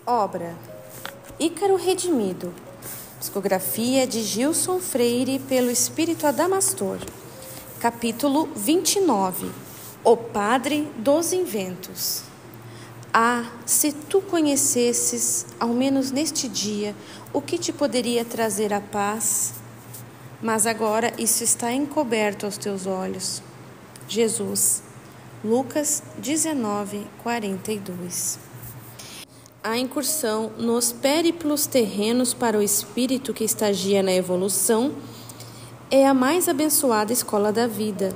Obra: Ícaro Redimido. Psicografia de Gilson Freire pelo Espírito Adamastor. Capítulo 29. O Padre dos Inventos. Ah, se tu conhecesses, ao menos neste dia, o que te poderia trazer a paz, mas agora isso está encoberto aos teus olhos. Jesus. Lucas 19:42. A incursão nos périplos terrenos para o espírito que estagia na evolução é a mais abençoada escola da vida,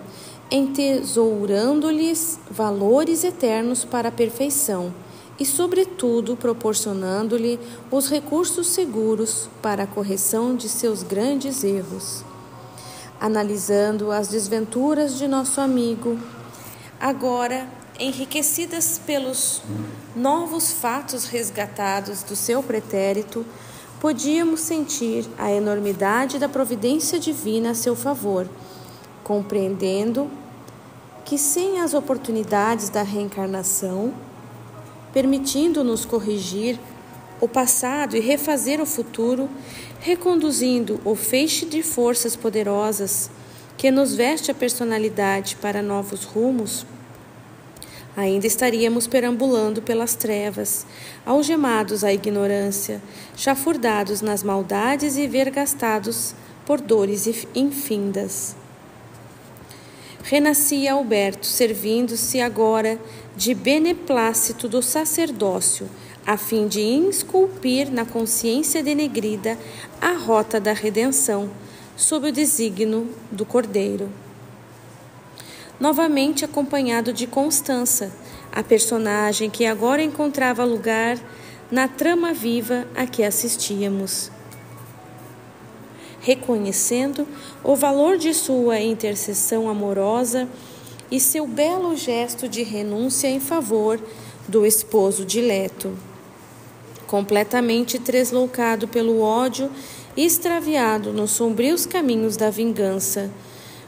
entesourando-lhes valores eternos para a perfeição e, sobretudo, proporcionando-lhe os recursos seguros para a correção de seus grandes erros. Analisando as desventuras de nosso amigo, agora enriquecidas pelos novos fatos resgatados do seu pretérito, podíamos sentir a enormidade da providência divina a seu favor, compreendendo que sem as oportunidades da reencarnação, permitindo-nos corrigir o passado e refazer o futuro, reconduzindo o feixe de forças poderosas que nos veste a personalidade para novos rumos, ainda estaríamos perambulando pelas trevas, algemados à ignorância, chafurdados nas maldades e vergastados por dores infindas. Renascia Alberto, servindo-se agora de beneplácito do sacerdócio, a fim de esculpir na consciência denegrida a rota da redenção, sob o desígnio do Cordeiro. Novamente acompanhado de Constança, a personagem que agora encontrava lugar na trama viva a que assistíamos. Reconhecendo o valor de sua intercessão amorosa e seu belo gesto de renúncia em favor do esposo dileto, completamente tresloucado pelo ódio e extraviado nos sombrios caminhos da vingança,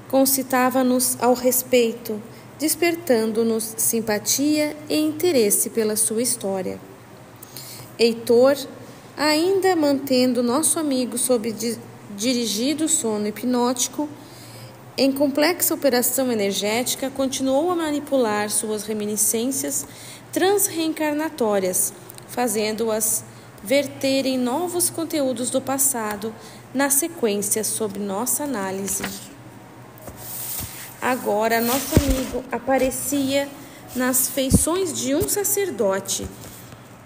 concitava-nos ao respeito, despertando-nos simpatia e interesse pela sua história. Heitor, ainda mantendo nosso amigo sob dirigido sono hipnótico, em complexa operação energética, continuou a manipular suas reminiscências transreencarnatórias, fazendo-as verterem novos conteúdos do passado na sequência sob nossa análise. Agora, nosso amigo aparecia nas feições de um sacerdote,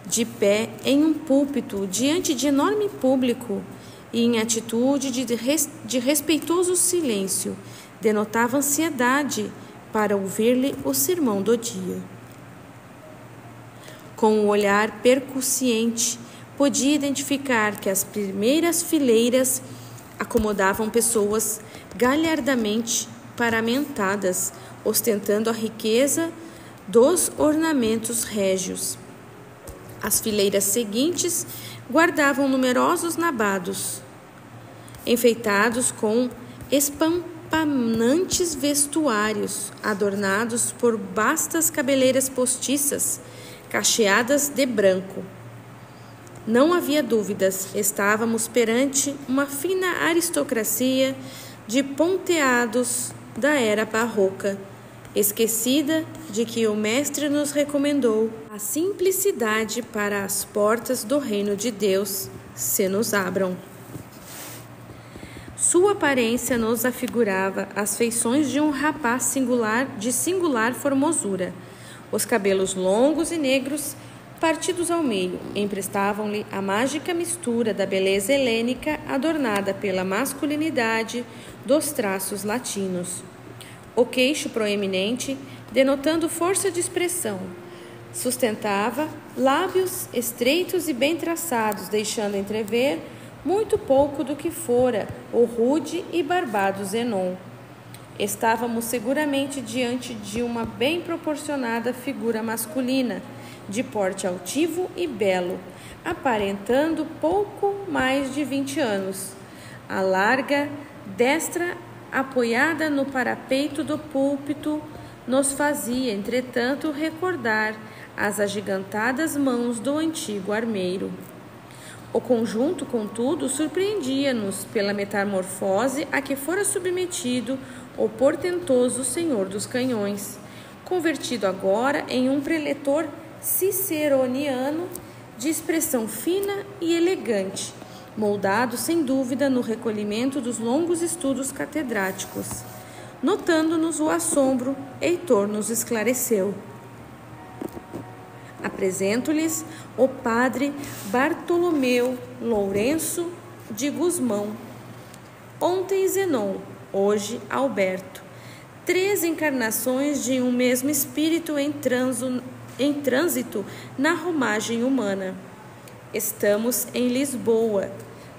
de pé em um púlpito, diante de enorme público, e em atitude de respeitoso silêncio, denotava ansiedade para ouvir-lhe o sermão do dia. Com o olhar percussiente, podia identificar que as primeiras fileiras acomodavam pessoas galhardamente paramentadas, ostentando a riqueza dos ornamentos régios. As fileiras seguintes guardavam numerosos nabados, enfeitados com espampanantes vestuários, adornados por bastas cabeleiras postiças, cacheadas de branco. Não havia dúvidas, estávamos perante uma fina aristocracia de ponteados da era barroca, esquecida de que o Mestre nos recomendou a simplicidade para as portas do reino de Deus se nos abram. Sua aparência nos afigurava as feições de um rapaz de singular formosura. Os cabelos longos e negros, partidos ao meio, emprestavam-lhe a mágica mistura da beleza helênica adornada pela masculinidade dos traços latinos. O queixo proeminente, denotando força de expressão, sustentava lábios estreitos e bem traçados, deixando entrever muito pouco do que fora o rude e barbado Zenon. Estávamos seguramente diante de uma bem proporcionada figura masculina, de porte altivo e belo, aparentando pouco mais de 20 anos. A larga destra apoiada no parapeito do púlpito, nos fazia, entretanto, recordar as agigantadas mãos do antigo armeiro. O conjunto, contudo, surpreendia-nos pela metamorfose a que fora submetido o portentoso senhor dos canhões, convertido agora em um preletor ciceroniano de expressão fina e elegante, moldado sem dúvida no recolhimento dos longos estudos catedráticos. Notando-nos o assombro, Heitor nos esclareceu. Apresento-lhes o padre Bartolomeu Lourenço de Gusmão. Ontem Zenon, hoje Alberto. 3 encarnações de um mesmo espírito em trânsito na romagem humana. Estamos em Lisboa,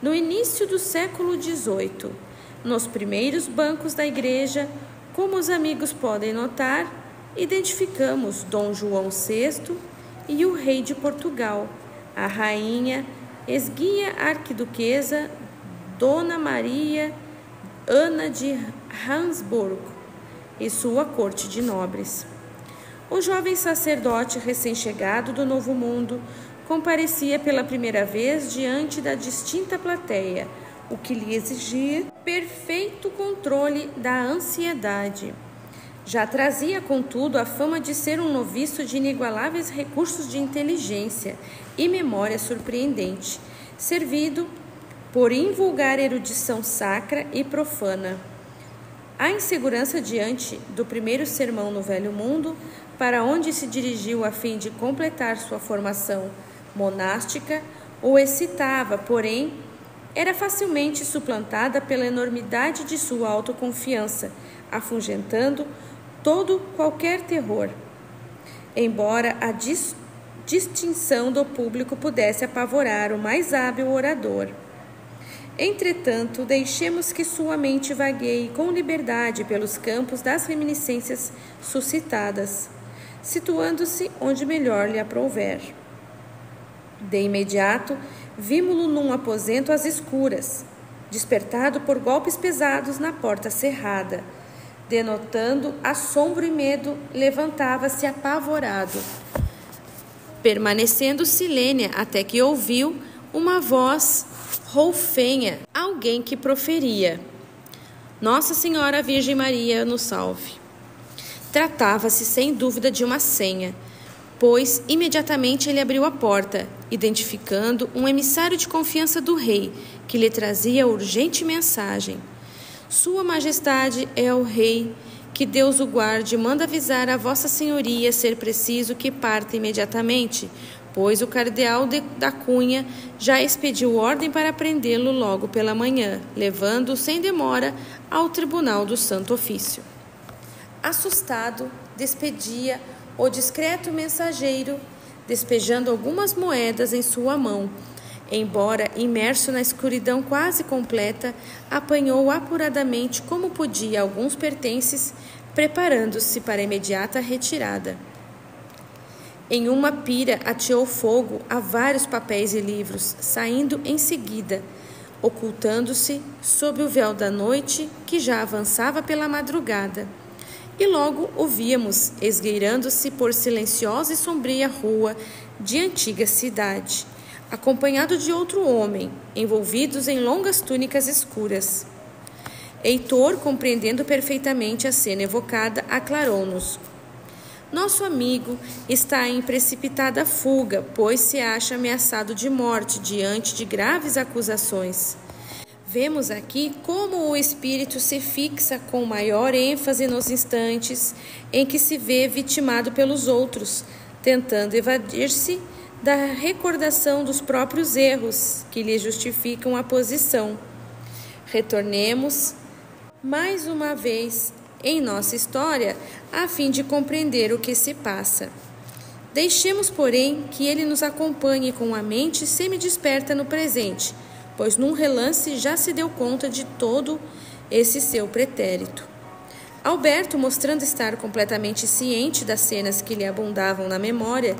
no início do século XVIII, nos primeiros bancos da igreja. Como os amigos podem notar, identificamos Dom João VI e o rei de Portugal, a rainha esguia arquiduquesa Dona Maria Ana de Habsburgo e sua corte de nobres. O jovem sacerdote recém-chegado do Novo Mundo comparecia pela primeira vez diante da distinta plateia, o que lhe exigia perfeito controle da ansiedade. Já trazia, contudo, a fama de ser um noviço de inigualáveis recursos de inteligência e memória surpreendente, servido por invulgar erudição sacra e profana. A insegurança diante do primeiro sermão no Velho Mundo, para onde se dirigiu a fim de completar sua formação monástica, o excitava, porém, era facilmente suplantada pela enormidade de sua autoconfiança, afugentando todo qualquer terror. Embora a distinção do público pudesse apavorar o mais hábil orador. Entretanto, deixemos que sua mente vagueie com liberdade pelos campos das reminiscências suscitadas, situando-se onde melhor lhe aprouver. De imediato, vimo-lo num aposento às escuras, despertado por golpes pesados na porta cerrada. Denotando assombro e medo, levantava-se apavorado, permanecendo silênea até que ouviu uma voz roufenha, alguém que proferia: Nossa Senhora Virgem Maria nos salve. Tratava-se sem dúvida de uma senha, pois imediatamente ele abriu a porta, identificando um emissário de confiança do rei, que lhe trazia urgente mensagem. Sua Majestade é o rei, que Deus o guarde, manda avisar a Vossa Senhoria ser preciso que parta imediatamente, pois o cardeal da Cunha já expediu ordem para prendê-lo logo pela manhã, levando-o sem demora ao Tribunal do Santo Ofício. Assustado, despedia o discreto mensageiro, despejando algumas moedas em sua mão. Embora imerso na escuridão quase completa, apanhou apuradamente como podia alguns pertences, preparando-se para a imediata retirada. Em uma pira ateou fogo a vários papéis e livros, saindo em seguida, ocultando-se sob o véu da noite que já avançava pela madrugada. E logo o víamos esgueirando-se por silenciosa e sombria rua de antiga cidade, acompanhado de outro homem, envolvidos em longas túnicas escuras. Heitor, compreendendo perfeitamente a cena evocada, aclarou-nos: Nosso amigo está em precipitada fuga, pois se acha ameaçado de morte diante de graves acusações. Vemos aqui como o espírito se fixa com maior ênfase nos instantes em que se vê vitimado pelos outros, tentando evadir-se da recordação dos próprios erros que lhe justificam a posição. Retornemos mais uma vez em nossa história, a fim de compreender o que se passa. Deixemos, porém, que ele nos acompanhe com a mente semi-desperta no presente, pois num relance já se deu conta de todo esse seu pretérito. Alberto, mostrando estar completamente ciente das cenas que lhe abundavam na memória,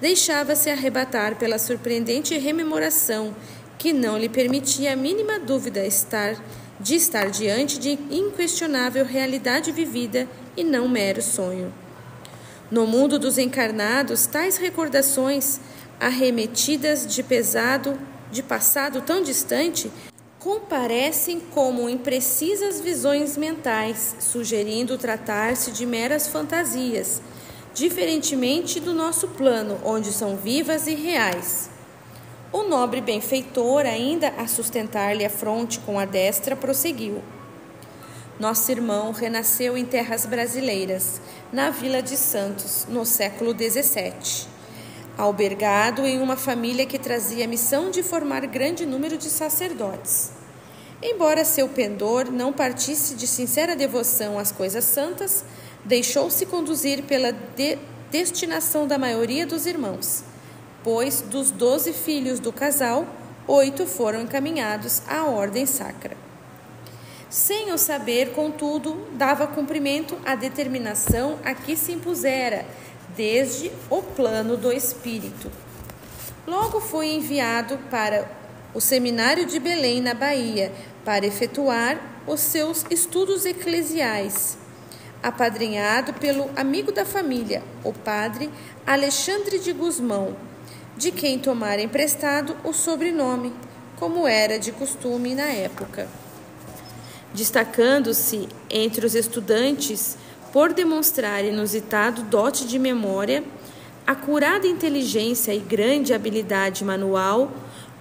deixava-se arrebatar pela surpreendente rememoração que não lhe permitia a mínima dúvida estar de estar diante de inquestionável realidade vivida e não mero sonho. No mundo dos encarnados, tais recordações, arremetidas de passado tão distante, comparecem como imprecisas visões mentais, sugerindo tratar-se de meras fantasias, diferentemente do nosso plano, onde são vivas e reais. O nobre benfeitor, ainda a sustentar-lhe a fronte com a destra, prosseguiu. Nosso irmão renasceu em terras brasileiras, na Vila de Santos, no século XVII, albergado em uma família que trazia a missão de formar grande número de sacerdotes. Embora seu pendor não partisse de sincera devoção às coisas santas, deixou-se conduzir pela destinação da maioria dos irmãos, pois dos 12 filhos do casal, 8 foram encaminhados à ordem sacra. Sem o saber, contudo, dava cumprimento à determinação a que se impusera, desde o plano do espírito. Logo foi enviado para o seminário de Belém, na Bahia, para efetuar os seus estudos eclesiais, apadrinhado pelo amigo da família, o padre Alexandre de Gusmão, de quem tomara emprestado o sobrenome, como era de costume na época. Destacando-se entre os estudantes por demonstrar inusitado dote de memória, acurada inteligência e grande habilidade manual,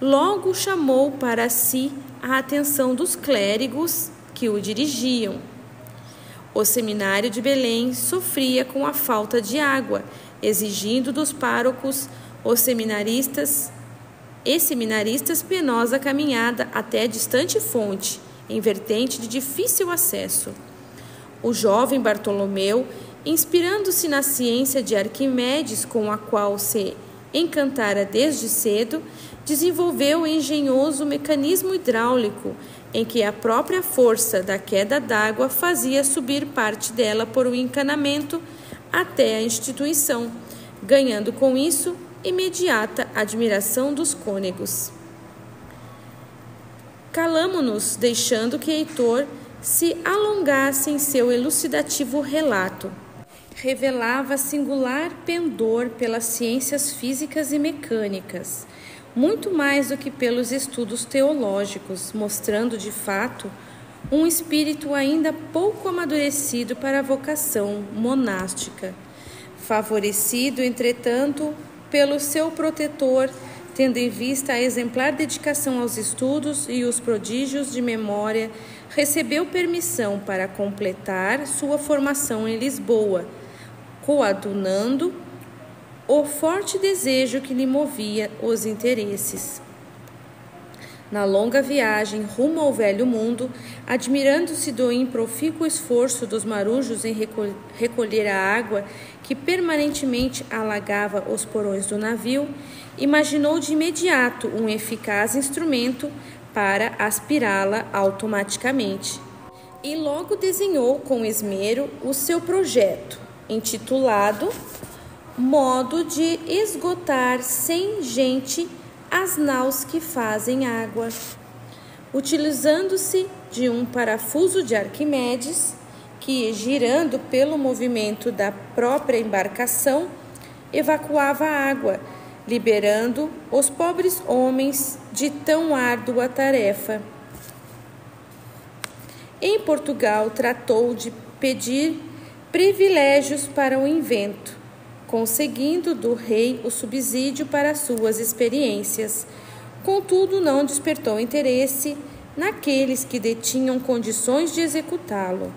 logo chamou para si a atenção dos clérigos que o dirigiam. O seminário de Belém sofria com a falta de água, exigindo dos párocos e seminaristas penosa caminhada até a distante fonte, em vertente de difícil acesso. O jovem Bartolomeu, inspirando-se na ciência de Arquimedes, com a qual se encantara desde cedo, desenvolveu o engenhoso mecanismo hidráulico, em que a própria força da queda d'água fazia subir parte dela por um encanamento até a instituição, ganhando com isso imediata admiração dos cônegos. Calamo-nos, deixando que Heitor se alongasse em seu elucidativo relato. Revelava singular pendor pelas ciências físicas e mecânicas, muito mais do que pelos estudos teológicos, mostrando de fato um espírito ainda pouco amadurecido para a vocação monástica. Favorecido, entretanto, pelo seu protetor, tendo em vista a exemplar dedicação aos estudos e os prodígios de memória, recebeu permissão para completar sua formação em Lisboa, coadunando o forte desejo que lhe movia os interesses. Na longa viagem rumo ao velho mundo, admirando-se do improfícuo esforço dos marujos em recolher a água que permanentemente alagava os porões do navio, imaginou de imediato um eficaz instrumento para aspirá-la automaticamente. E logo desenhou com esmero o seu projeto, intitulado Modo de esgotar sem gente as naus que fazem água, utilizando-se de um parafuso de Arquimedes, que, girando pelo movimento da própria embarcação, evacuava a água, liberando os pobres homens de tão árdua tarefa. Em Portugal, tratou de pedir privilégios para o invento, conseguindo do rei o subsídio para suas experiências. Contudo, não despertou interesse naqueles que detinham condições de executá-lo.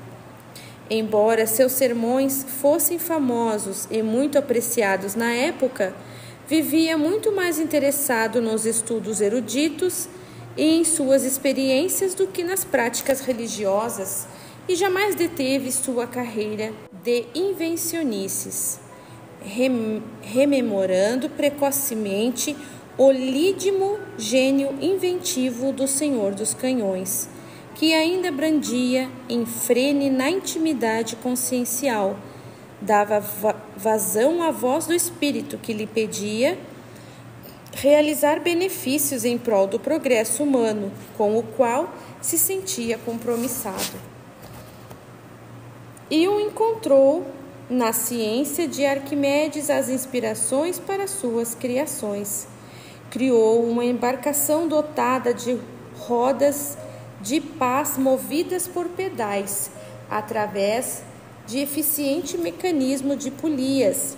Embora seus sermões fossem famosos e muito apreciados na época, vivia muito mais interessado nos estudos eruditos e em suas experiências do que nas práticas religiosas, e jamais deteve sua carreira de invencionices, rememorando precocemente o lídimo gênio inventivo do Senhor dos Canhões, que ainda brandia em frene na intimidade consciencial, dava vazão à voz do espírito que lhe pedia realizar benefícios em prol do progresso humano, com o qual se sentia compromissado. E o encontrou na ciência de Arquimedes as inspirações para suas criações. Criou uma embarcação dotada de rodas de pás movidas por pedais, através de eficiente mecanismo de polias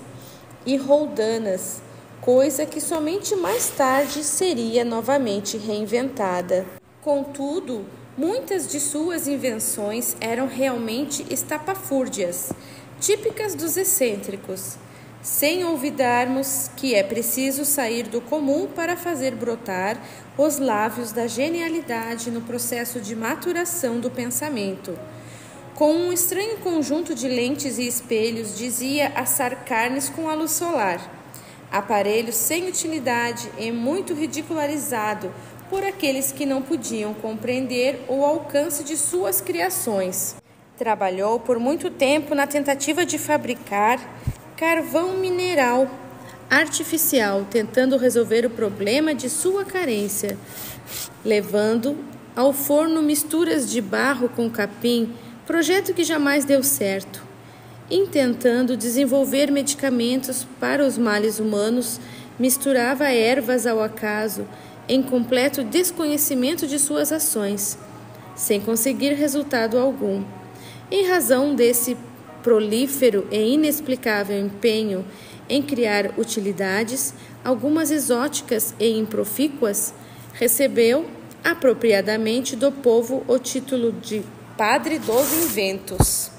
e roldanas, coisa que somente mais tarde seria novamente reinventada. Contudo, muitas de suas invenções eram realmente estapafúrdias, típicas dos excêntricos, sem olvidarmos que é preciso sair do comum para fazer brotar os lábios da genialidade no processo de maturação do pensamento. Com um estranho conjunto de lentes e espelhos, dizia assar carnes com a luz solar, aparelho sem utilidade e muito ridicularizado por aqueles que não podiam compreender o alcance de suas criações. Trabalhou por muito tempo na tentativa de fabricar carvão mineral artificial, tentando resolver o problema de sua carência, levando ao forno misturas de barro com capim, projeto que jamais deu certo. Intentando desenvolver medicamentos para os males humanos, misturava ervas ao acaso, em completo desconhecimento de suas ações, sem conseguir resultado algum. Em razão desse prolífero e inexplicável empenho em criar utilidades, algumas exóticas e improfícuas, recebeu apropriadamente do povo o título de Padre dos Inventos.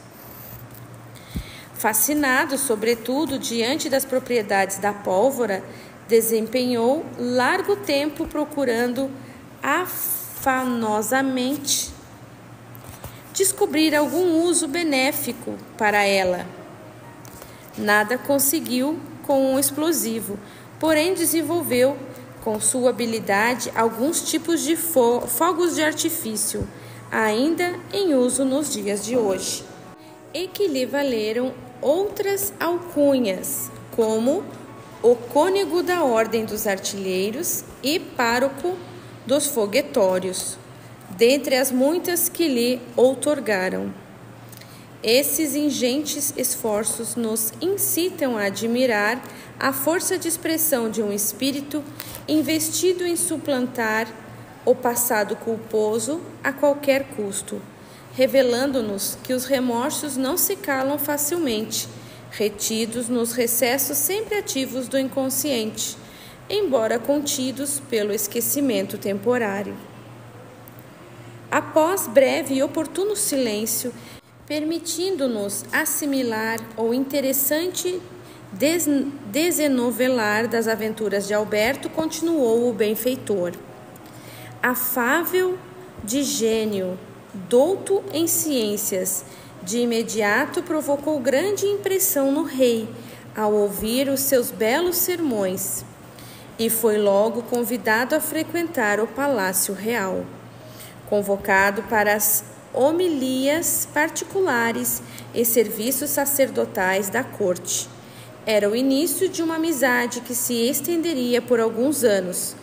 Fascinado, sobretudo, diante das propriedades da pólvora, desempenhou largo tempo procurando afanosamente descobrir algum uso benéfico para ela. Nada conseguiu com um explosivo, porém desenvolveu, com sua habilidade, alguns tipos de fogos de artifício, ainda em uso nos dias de hoje, e que lhe valeram outras alcunhas, como o cônego da Ordem dos Artilheiros e pároco dos foguetórios, dentre as muitas que lhe outorgaram. Esses ingentes esforços nos incitam a admirar a força de expressão de um espírito investido em suplantar o passado culposo a qualquer custo, revelando-nos que os remorsos não se calam facilmente, retidos nos recessos sempre ativos do inconsciente, embora contidos pelo esquecimento temporário. Após breve e oportuno silêncio, permitindo-nos assimilar o interessante desenovelar das aventuras de Alberto, continuou o benfeitor. Afável de gênio, douto em ciências, de imediato provocou grande impressão no rei ao ouvir os seus belos sermões, e foi logo convidado a frequentar o Palácio Real, convocado para as homilias particulares e serviços sacerdotais da corte. Era o início de uma amizade que se estenderia por alguns anos,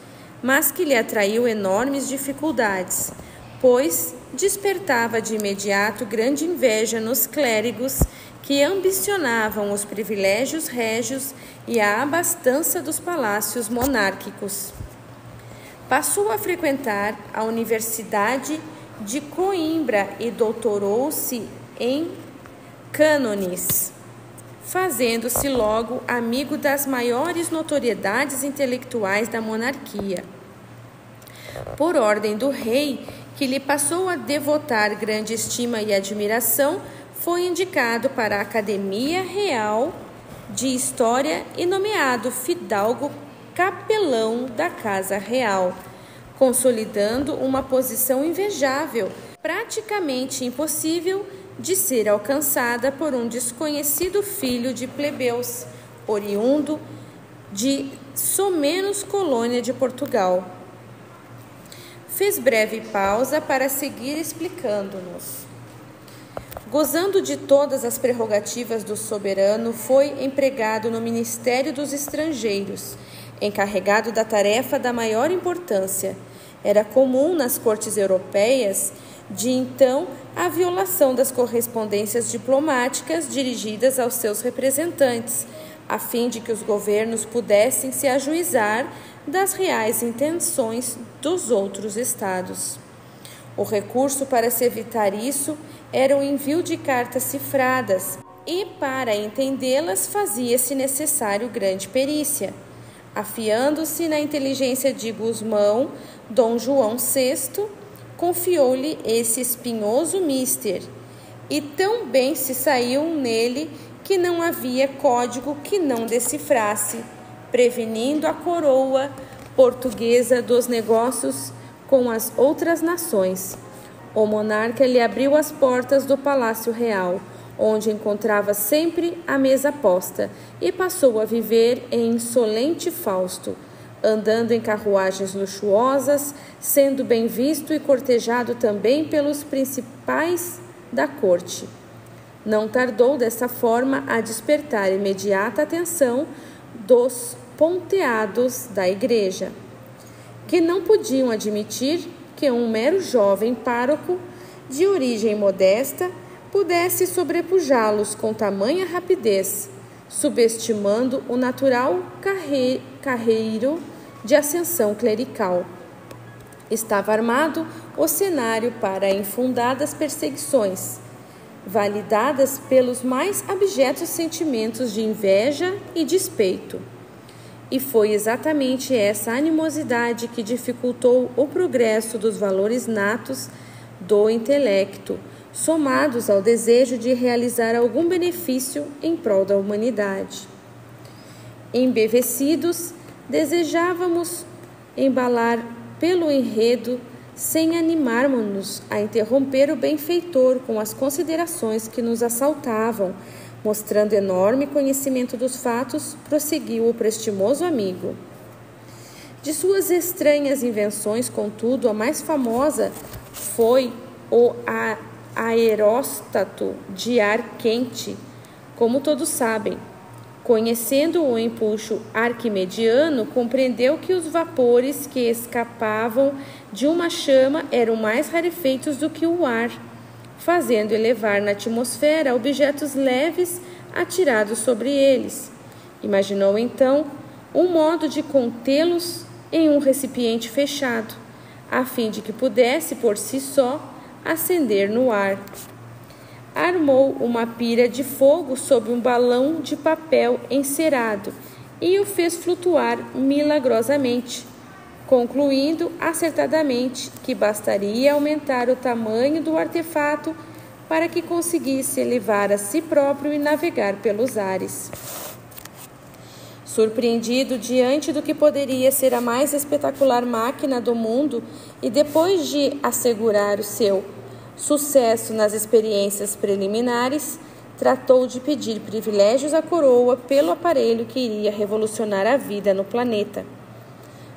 mas que lhe atraiu enormes dificuldades, pois despertava de imediato grande inveja nos clérigos que ambicionavam os privilégios régios e a abastança dos palácios monárquicos. Passou a frequentar a Universidade de Coimbra e doutorou-se em cânones, fazendo-se logo amigo das maiores notoriedades intelectuais da monarquia. Por ordem do rei, que lhe passou a devotar grande estima e admiração, foi indicado para a Academia Real de História e nomeado fidalgo capelão da Casa Real, consolidando uma posição invejável, praticamente impossível de ser alcançada por um desconhecido filho de plebeus, oriundo de somenos colônia de Portugal. Fez breve pausa para seguir explicando-nos. Gozando de todas as prerrogativas do soberano, foi empregado no Ministério dos Estrangeiros encarregado da tarefa da maior importância. Era comum nas cortes europeias de então a violação das correspondências diplomáticas dirigidas aos seus representantes, a fim de que os governos pudessem se ajuizar das reais intenções dos outros estados. O recurso para se evitar isso era o envio de cartas cifradas, e para entendê-las fazia-se necessário grande perícia. Afiando-se na inteligência de Gusmão, Dom João VI confiou-lhe esse espinhoso mister, e tão bem se saiu nele que não havia código que não decifrasse, prevenindo a coroa portuguesa dos negócios com as outras nações. O monarca lhe abriu as portas do Palácio Real, onde encontrava sempre a mesa posta, e passou a viver em insolente fausto, andando em carruagens luxuosas, sendo bem visto e cortejado também pelos principais da corte. Não tardou dessa forma a despertar imediata atenção dos ponteados da igreja, que não podiam admitir que um mero jovem pároco, de origem modesta, pudesse sobrepujá-los com tamanha rapidez, subestimando o natural carreiro de ascensão clerical. Estava armado o cenário para infundadas perseguições, validadas pelos mais abjetos sentimentos de inveja e despeito. E foi exatamente essa animosidade que dificultou o progresso dos valores natos do intelecto, somados ao desejo de realizar algum benefício em prol da humanidade. Embevecidos, desejávamos embalar pelo enredo, sem animarmos-nos a interromper o benfeitor com as considerações que nos assaltavam. Mostrando enorme conhecimento dos fatos, prosseguiu o prestimoso amigo. De suas estranhas invenções, contudo, a mais famosa foi o aeróstato de ar quente. Como todos sabem, conhecendo o empuxo arquimediano, compreendeu que os vapores que escapavam de uma chama eram mais rarefeitos do que o ar, fazendo elevar na atmosfera objetos leves atirados sobre eles. Imaginou então um modo de contê-los em um recipiente fechado, a fim de que pudesse por si só acender no ar. Armou uma pira de fogo sob um balão de papel encerado e o fez flutuar milagrosamente, concluindo acertadamente que bastaria aumentar o tamanho do artefato para que conseguisse elevar a si próprio e navegar pelos ares. Surpreendido diante do que poderia ser a mais espetacular máquina do mundo, e depois de assegurar o seu sucesso nas experiências preliminares, tratou de pedir privilégios à coroa pelo aparelho que iria revolucionar a vida no planeta.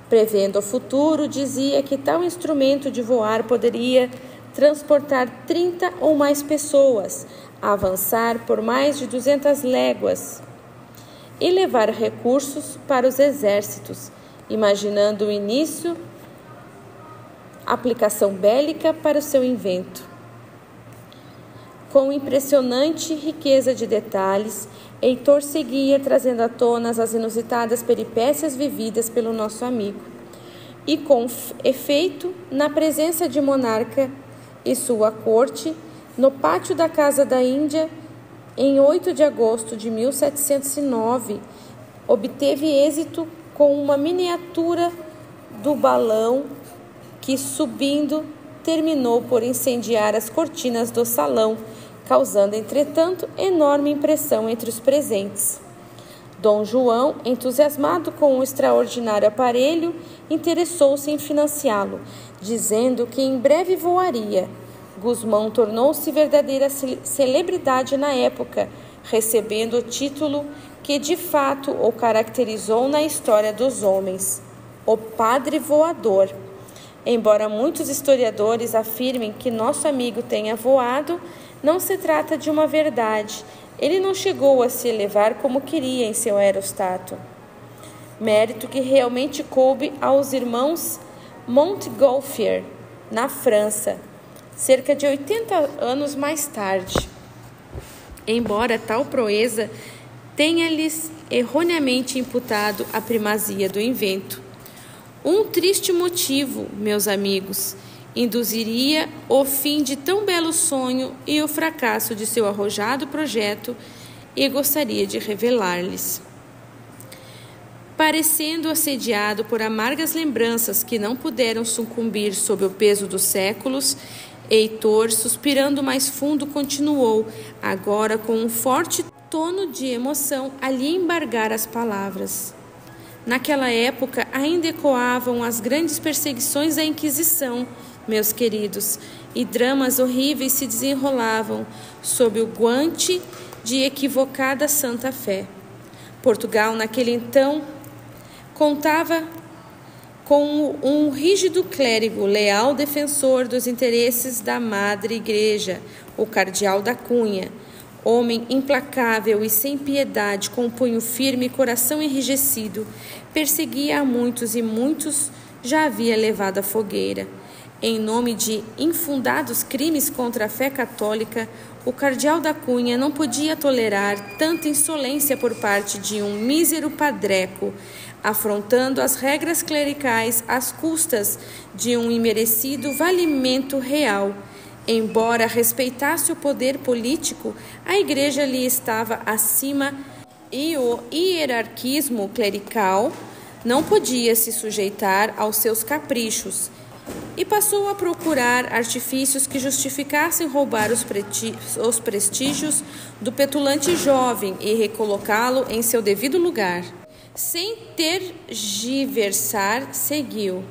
Prevendo o futuro, dizia que tal instrumento de voar poderia transportar 30 ou mais pessoas, avançar por mais de 200 léguas e levar recursos para os exércitos, imaginando o início, aplicação bélica para o seu invento. Com impressionante riqueza de detalhes, Heitor seguia trazendo à tona as inusitadas peripécias vividas pelo nosso amigo. E com efeito, na presença de monarca e sua corte, no pátio da Casa da Índia, em 8 de agosto de 1709, obteve êxito com uma miniatura do balão que, subindo, terminou por incendiar as cortinas do salão, causando, entretanto, enorme impressão entre os presentes. Dom João, entusiasmado com o extraordinário aparelho, interessou-se em financiá-lo, dizendo que em breve voaria. Gusmão tornou-se verdadeira celebridade na época, recebendo o título que de fato o caracterizou na história dos homens, o Padre Voador. Embora muitos historiadores afirmem que nosso amigo tenha voado, não se trata de uma verdade. Ele não chegou a se elevar como queria em seu aerostato. mérito que realmente coube aos irmãos Montgolfier, na França, cerca de 80 anos mais tarde. Embora tal proeza tenha-lhes erroneamente imputado a primazia do invento. Um triste motivo, meus amigos, induziria o fim de tão belo sonho e o fracasso de seu arrojado projeto, e gostaria de revelar-lhes. Parecendo assediado por amargas lembranças que não puderam sucumbir sob o peso dos séculos, Heitor, suspirando mais fundo, continuou, agora com um forte tono de emoção, a lhe embargar as palavras. Naquela época ainda ecoavam as grandes perseguições da Inquisição, meus queridos, e dramas horríveis se desenrolavam sob o guante de equivocada Santa Fé. Portugal, naquele então, contava com um rígido clérigo, leal defensor dos interesses da Madre Igreja, o Cardeal da Cunha, homem implacável e sem piedade, com punho firme e coração enrijecido, perseguia a muitos e muitos já havia levado à fogueira. Em nome de infundados crimes contra a fé católica, o Cardeal da Cunha não podia tolerar tanta insolência por parte de um mísero padreco, afrontando as regras clericais às custas de um imerecido valimento real. Embora respeitasse o poder político, a Igreja lhe estava acima e o hierarquismo clerical não podia se sujeitar aos seus caprichos, e passou a procurar artifícios que justificassem roubar os prestígios do petulante jovem e recolocá-lo em seu devido lugar. Sem tergiversar, seguiu.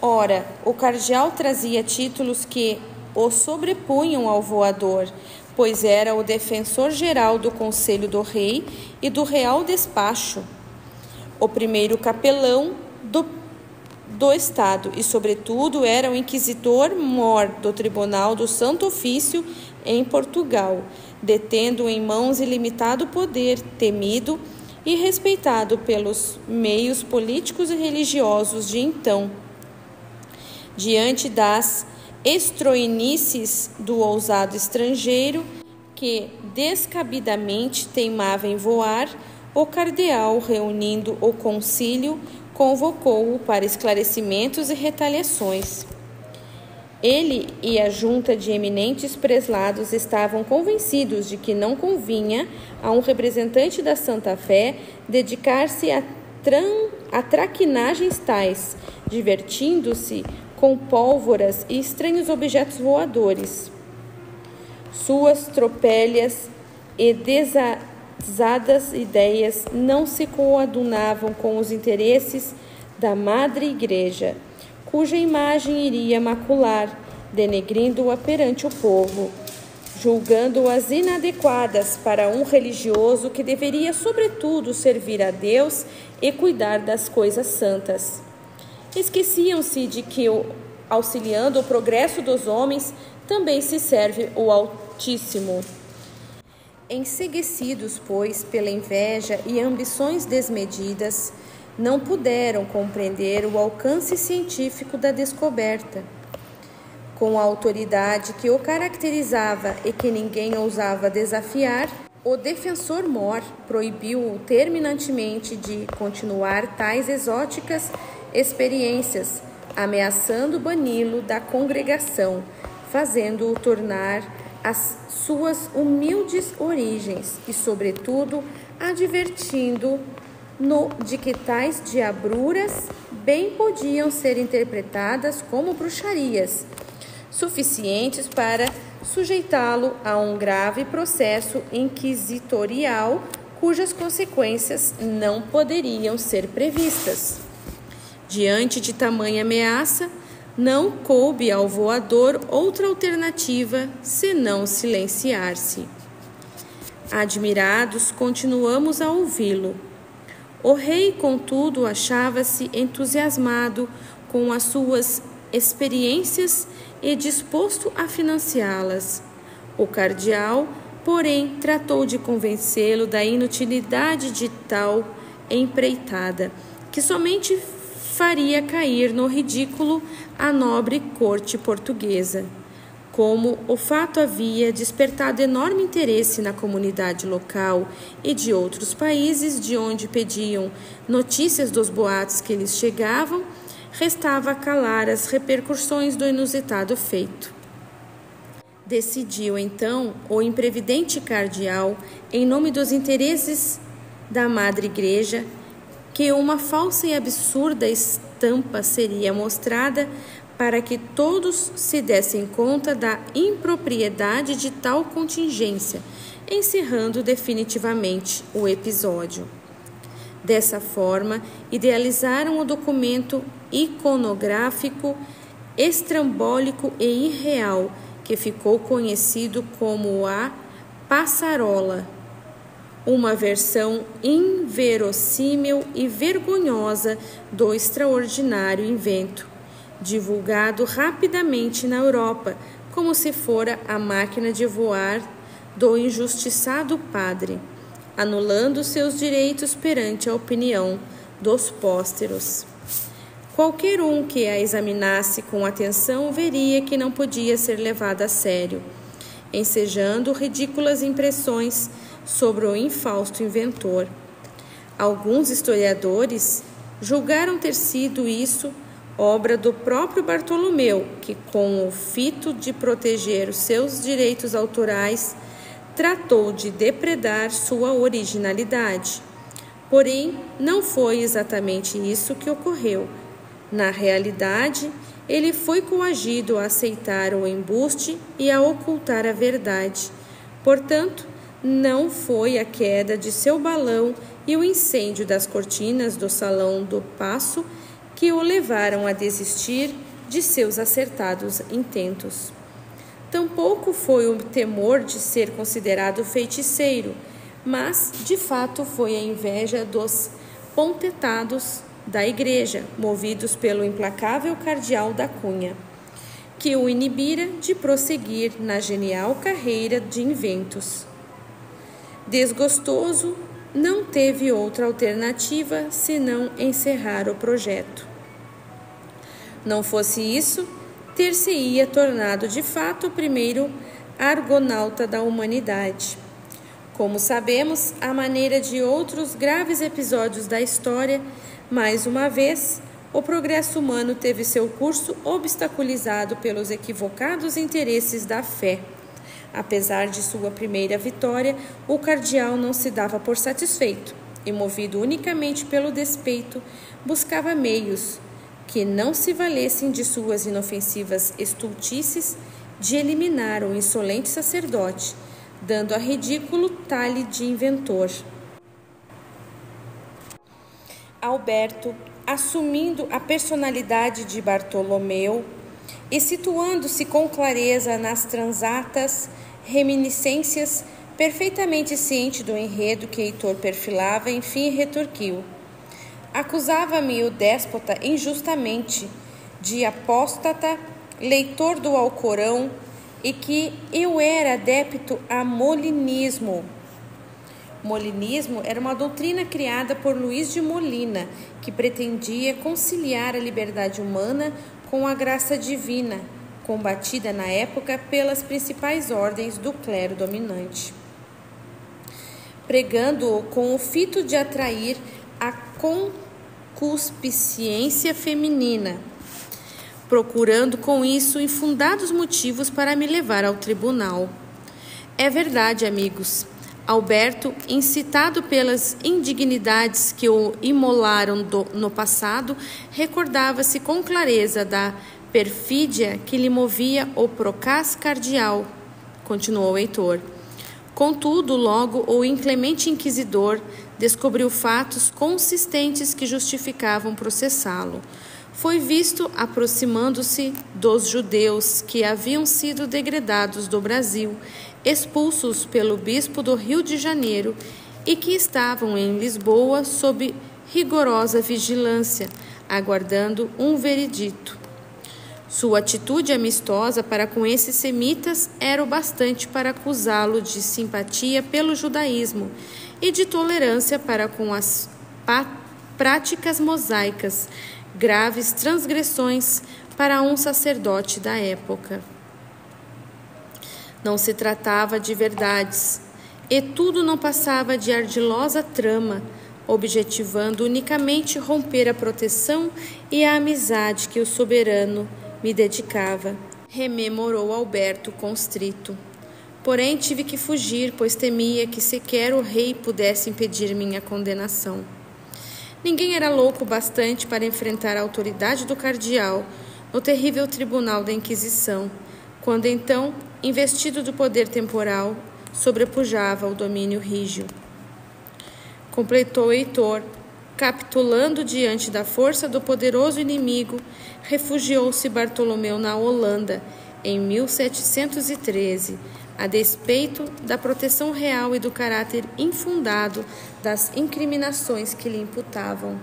Ora, o cardeal trazia títulos que o sobrepunham ao voador, pois era o defensor geral do Conselho do Rei e do Real Despacho, o primeiro capelão do Estado e, sobretudo, era o inquisitor-mor do Tribunal do Santo Ofício em Portugal, detendo em mãos ilimitado poder, temido e respeitado pelos meios políticos e religiosos de então. Diante das estroinices do ousado estrangeiro, que descabidamente teimava em voar, o cardeal, reunindo o concílio, convocou-o para esclarecimentos e retaliações. Ele e a junta de eminentes preslados estavam convencidos de que não convinha a um representante da Santa Fé dedicar-se a traquinagens tais, divertindo-se com pólvoras e estranhos objetos voadores. Suas tropelhas e desazadas ideias não se coadunavam com os interesses da Madre Igreja, cuja imagem iria macular, denegrindo-a perante o povo, julgando-as inadequadas para um religioso que deveria, sobretudo, servir a Deus e cuidar das coisas santas. Esqueciam-se de que, auxiliando o progresso dos homens, também se serve o Altíssimo. Enseguecidos, pois, pela inveja e ambições desmedidas, não puderam compreender o alcance científico da descoberta. Com a autoridade que o caracterizava e que ninguém ousava desafiar, o defensor-mor proibiu-o terminantemente de continuar tais exóticas experiências, ameaçando bani-lo da congregação, fazendo-o tornar as suas humildes origens e, sobretudo, advertindo-no de que tais diabruras bem podiam ser interpretadas como bruxarias, suficientes para sujeitá-lo a um grave processo inquisitorial cujas consequências não poderiam ser previstas. Diante de tamanha ameaça, não coube ao voador outra alternativa senão silenciar-se. Admirados, continuamos a ouvi-lo. O rei, contudo, achava-se entusiasmado com as suas experiências e disposto a financiá-las. O cardeal, porém, tratou de convencê-lo da inutilidade de tal empreitada, que somente faria cair no ridículo a nobre corte portuguesa. Como o fato havia despertado enorme interesse na comunidade local e de outros países de onde pediam notícias dos boatos que lhes chegavam, restava calar as repercussões do inusitado feito. Decidiu, então, o imprevidente cardeal, em nome dos interesses da Madre Igreja, que uma falsa e absurda estampa seria mostrada para que todos se dessem conta da impropriedade de tal contingência, encerrando definitivamente o episódio. Dessa forma, idealizaram o documento iconográfico, estrambólico e irreal, que ficou conhecido como a Passarola, uma versão inverossímil e vergonhosa do extraordinário invento, divulgado rapidamente na Europa, como se fora a máquina de voar do injustiçado padre, anulando seus direitos perante a opinião dos pósteros. Qualquer um que a examinasse com atenção veria que não podia ser levada a sério, ensejando ridículas impressões sobre o infausto inventor. Alguns historiadores julgaram ter sido isso obra do próprio Bartolomeu, que, com o fito de proteger os seus direitos autorais, tratou de depredar sua originalidade. Porém, não foi exatamente isso que ocorreu. Na realidade, ele foi coagido a aceitar o embuste e a ocultar a verdade. Portanto, não foi a queda de seu balão e o incêndio das cortinas do Salão do Paço que o levaram a desistir de seus acertados intentos. Tampouco foi o temor de ser considerado feiticeiro, mas, de fato, foi a inveja dos pontetados da Igreja, movidos pelo implacável cardeal da Cunha, que o inibira de prosseguir na genial carreira de inventos. Desgostoso, não teve outra alternativa senão encerrar o projeto. Não fosse isso, ter-se-ia tornado de fato o primeiro argonauta da humanidade. Como sabemos, à maneira de outros graves episódios da história, mais uma vez, o progresso humano teve seu curso obstaculizado pelos equivocados interesses da fé. Apesar de sua primeira vitória, o cardeal não se dava por satisfeito e, movido unicamente pelo despeito, buscava meios que não se valessem de suas inofensivas estultices de eliminar o insolente sacerdote, dando a ridículo talhe de inventor. Alberto, assumindo a personalidade de Bartolomeu e situando-se com clareza nas transatas reminiscências, perfeitamente ciente do enredo que Heitor perfilava, enfim retorquiu: acusava-me o déspota injustamente de apóstata, leitor do Alcorão, e que eu era adepto a molinismo. Molinismo era uma doutrina criada por Luís de Molina, que pretendia conciliar a liberdade humana com a graça divina, combatida na época pelas principais ordens do clero dominante, pregando-o com o fito de atrair a concupiscência feminina, procurando com isso infundados motivos para me levar ao tribunal. É verdade, amigos. Alberto, incitado pelas indignidades que o imolaram no passado, recordava-se com clareza da perfídia que lhe movia o procás cardeal, continuou Heitor. Contudo, logo o inclemente inquisidor descobriu fatos consistentes que justificavam processá-lo. Foi visto aproximando-se dos judeus que haviam sido degredados do Brasil, expulsos pelo bispo do Rio de Janeiro e que estavam em Lisboa sob rigorosa vigilância, aguardando um veredito. Sua atitude amistosa para com esses semitas era o bastante para acusá-lo de simpatia pelo judaísmo e de tolerância para com as práticas mosaicas, graves transgressões para um sacerdote da época. Não se tratava de verdades, e tudo não passava de ardilosa trama, objetivando unicamente romper a proteção e a amizade que o soberano me dedicava, rememorou Alberto constrito. Porém, tive que fugir, pois temia que sequer o rei pudesse impedir minha condenação. Ninguém era louco bastante para enfrentar a autoridade do cardeal no terrível tribunal da Inquisição, quando então, investido do poder temporal, sobrepujava o domínio rígio. Completou Heitor, capitulando diante da força do poderoso inimigo, refugiou-se Bartolomeu na Holanda, em 1713, a despeito da proteção real e do caráter infundado das incriminações que lhe imputavam.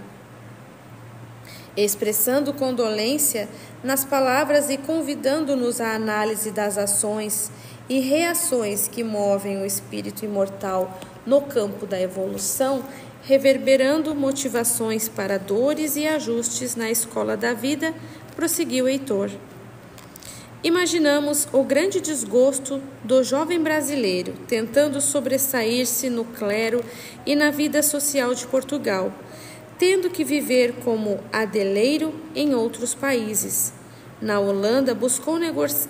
Expressando condolência nas palavras e convidando-nos à análise das ações e reações que movem o espírito imortal no campo da evolução, reverberando motivações para dores e ajustes na escola da vida, prosseguiu Heitor. Imaginamos o grande desgosto do jovem brasileiro, tentando sobressair-se no clero e na vida social de Portugal, tendo que viver como adeleiro em outros países. Na Holanda, buscou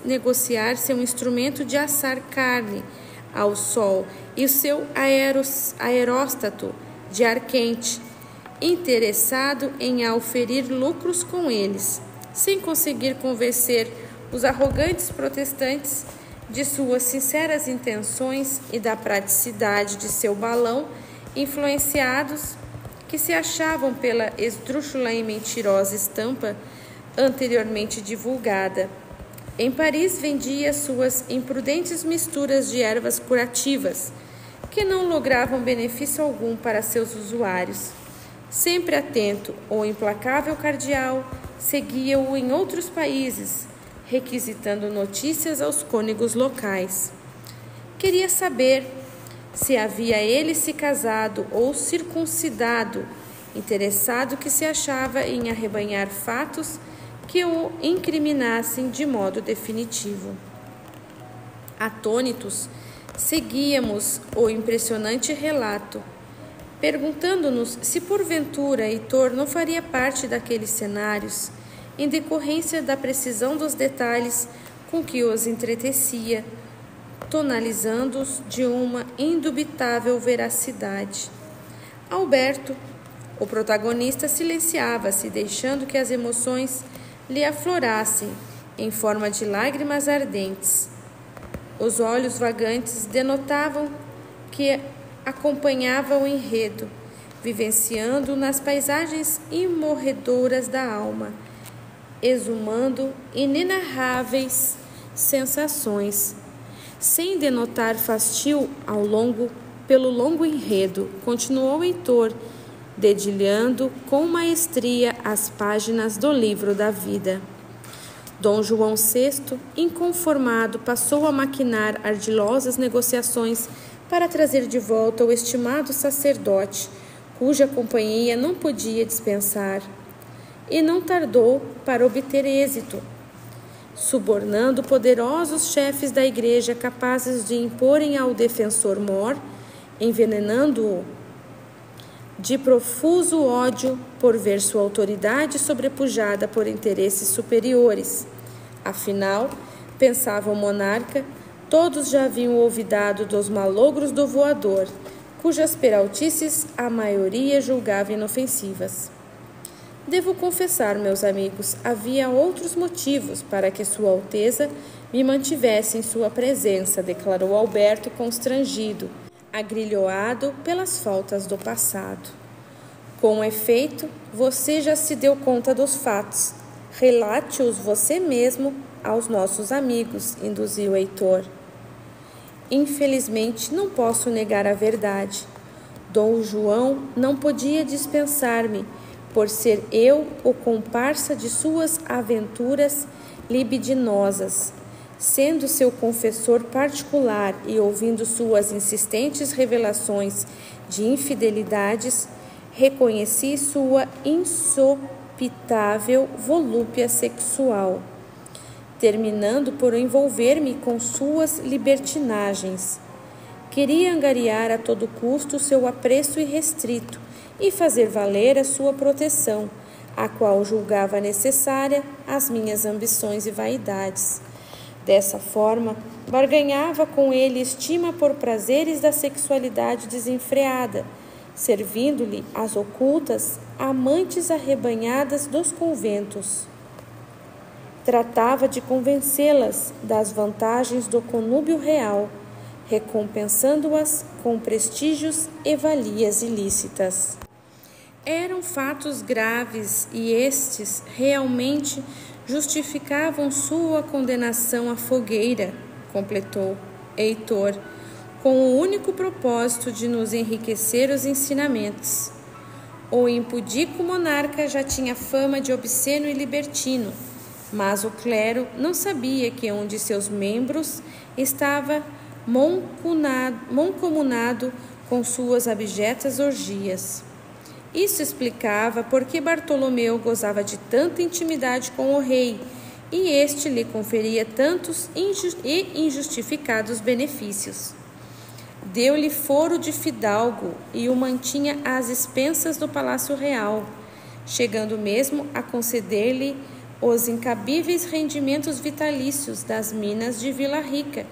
negociar seu instrumento de assar carne ao sol e o seu aeróstato de ar quente, interessado em auferir lucros com eles, sem conseguir convencer os arrogantes protestantes de suas sinceras intenções e da praticidade de seu balão, influenciados que se achavam pela esdrúxula e mentirosa estampa anteriormente divulgada. Em Paris vendia suas imprudentes misturas de ervas curativas, que não logravam benefício algum para seus usuários. Sempre atento, o implacável cardeal seguia-o em outros países, requisitando notícias aos cônegos locais. Queria saber se havia ele se casado ou circuncidado, interessado que se achava em arrebanhar fatos que o incriminassem de modo definitivo. Atônitos, seguíamos o impressionante relato, perguntando-nos se porventura Heitor não faria parte daqueles cenários, em decorrência da precisão dos detalhes com que os entretecia, tonalizando-os de uma indubitável veracidade. Alberto, o protagonista, silenciava-se, deixando que as emoções lhe aflorassem em forma de lágrimas ardentes. Os olhos vagantes denotavam que acompanhava o enredo, vivenciando nas paisagens imorredoras da alma, exumando inenarráveis sensações, sem denotar fastio pelo longo enredo. Continuou Heitor, dedilhando com maestria as páginas do livro da vida. Dom João VI, inconformado, passou a maquinar ardilosas negociações para trazer de volta o estimado sacerdote, cuja companhia não podia dispensar, e não tardou para obter êxito, subornando poderosos chefes da igreja capazes de imporem ao defensor mor, envenenando-o de profuso ódio por ver sua autoridade sobrepujada por interesses superiores. Afinal, pensava o monarca, todos já haviam olvidado dos malogros do voador, cujas peraltices a maioria julgava inofensivas. Devo confessar, meus amigos, havia outros motivos para que Sua Alteza me mantivesse em sua presença, declarou Alberto constrangido, agrilhoado pelas faltas do passado. Com efeito, você já se deu conta dos fatos. Relate-os você mesmo aos nossos amigos, induziu Heitor. Infelizmente, não posso negar a verdade. Dom João não podia dispensar-me, por ser eu o comparsa de suas aventuras libidinosas. Sendo seu confessor particular e ouvindo suas insistentes revelações de infidelidades, reconheci sua insopitável volúpia sexual, terminando por envolver-me com suas libertinagens. Queria angariar a todo custo seu apreço irrestrito e fazer valer a sua proteção, a qual julgava necessária às minhas ambições e vaidades. Dessa forma, barganhava com ele estima por prazeres da sexualidade desenfreada, servindo-lhe as ocultas amantes arrebanhadas dos conventos. Tratava de convencê-las das vantagens do conúbio real, recompensando-as com prestígios e valias ilícitas. Eram fatos graves e estes realmente justificavam sua condenação à fogueira, completou Heitor, com o único propósito de nos enriquecer os ensinamentos. O impudico monarca já tinha fama de obsceno e libertino, mas o clero não sabia que um de seus membros estava mancomunado com suas abjetas orgias. Isso explicava por que Bartolomeu gozava de tanta intimidade com o rei e este lhe conferia tantos e injustificados benefícios. Deu-lhe foro de fidalgo e o mantinha às expensas do Palácio Real, chegando mesmo a conceder-lhe os incabíveis rendimentos vitalícios das minas de Vila Rica,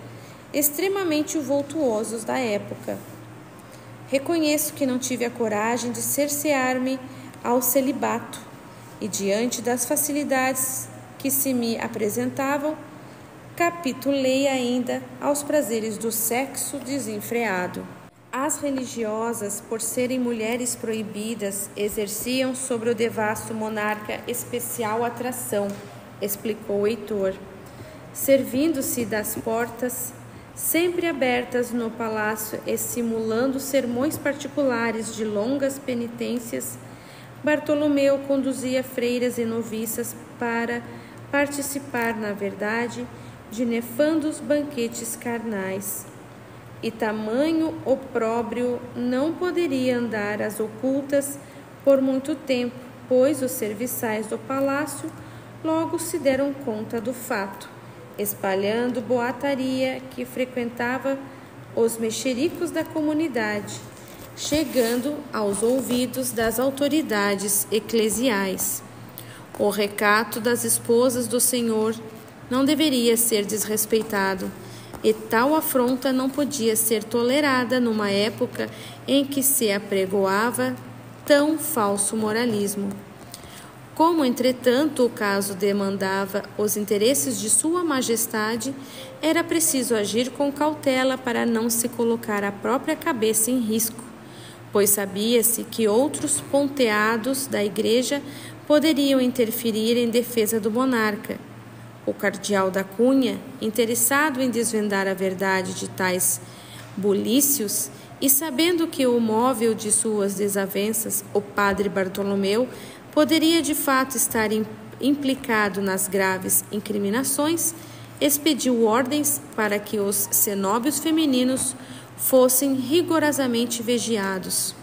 extremamente vultuosos da época. Reconheço que não tive a coragem de cercear-me ao celibato, e diante das facilidades que se me apresentavam, capitulei ainda aos prazeres do sexo desenfreado. As religiosas, por serem mulheres proibidas, exerciam sobre o devasso monarca especial atração, explicou Heitor. Servindo-se das portas sempre abertas no palácio e simulando sermões particulares de longas penitências, Bartolomeu conduzia freiras e noviças para participar, na verdade, de nefandos banquetes carnais. E tamanho opróbrio não poderia andar às ocultas por muito tempo, pois os serviçais do palácio logo se deram conta do fato, espalhando boataria que frequentava os mexericos da comunidade, chegando aos ouvidos das autoridades eclesiais. O recato das esposas do Senhor não deveria ser desrespeitado, e tal afronta não podia ser tolerada numa época em que se apregoava tão falso moralismo. Como, entretanto, o caso demandava os interesses de Sua Majestade, era preciso agir com cautela para não se colocar a própria cabeça em risco, pois sabia-se que outros ponteados da Igreja poderiam interferir em defesa do monarca. O cardeal da Cunha, interessado em desvendar a verdade de tais bulícios, e sabendo que o móvel de suas desavenças, o padre Bartolomeu, poderia de fato estar implicado nas graves incriminações, expediu ordens para que os cenóbios femininos fossem rigorosamente vigiados.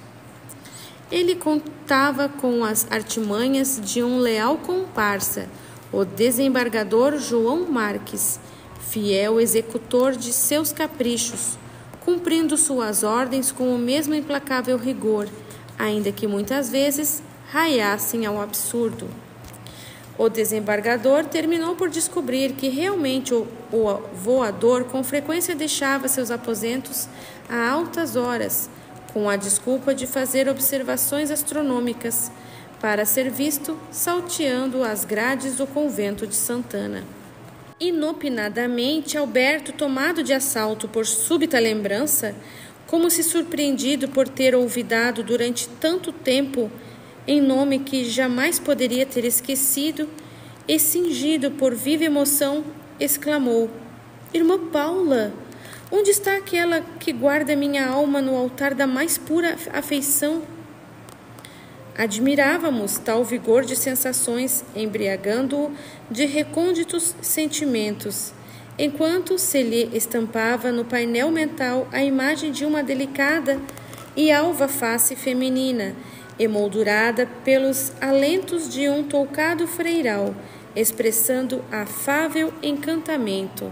Ele contava com as artimanhas de um leal comparsa, o desembargador João Marques, fiel executor de seus caprichos, cumprindo suas ordens com o mesmo implacável rigor, ainda que muitas vezes raiassem ao absurdo. O desembargador terminou por descobrir que realmente o voador com frequência deixava seus aposentos a altas horas, com a desculpa de fazer observações astronômicas, para ser visto salteando as grades do convento de Santana. Inopinadamente, Alberto, tomado de assalto por súbita lembrança, como se surpreendido por ter olvidado durante tanto tempo em nome que jamais poderia ter esquecido, e cingido por viva emoção, exclamou: Irmã Paula, onde está aquela que guarda minha alma no altar da mais pura afeição? Admirávamos tal vigor de sensações, embriagando-o de recônditos sentimentos, enquanto se lhe estampava no painel mental a imagem de uma delicada e alva face feminina, emoldurada pelos alentos de um toucado freiral, expressando afável encantamento.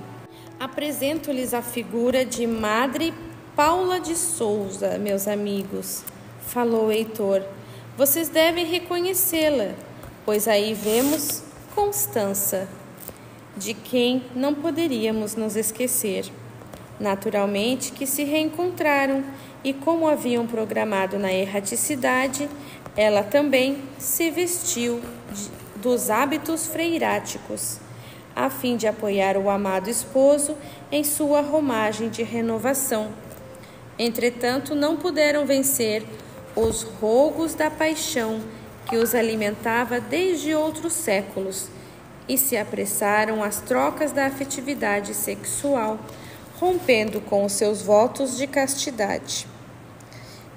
Apresento-lhes a figura de Madre Paula de Souza, meus amigos, falou Heitor. Vocês devem reconhecê-la, pois aí vemos Constança, de quem não poderíamos nos esquecer. Naturalmente que se reencontraram e, como haviam programado na erraticidade, ela também se vestiu dos hábitos freiráticos, a fim de apoiar o amado esposo em sua romagem de renovação. Entretanto, não puderam vencer os rogos da paixão que os alimentava desde outros séculos e se apressaram às trocas da afetividade sexual, rompendo com os seus votos de castidade.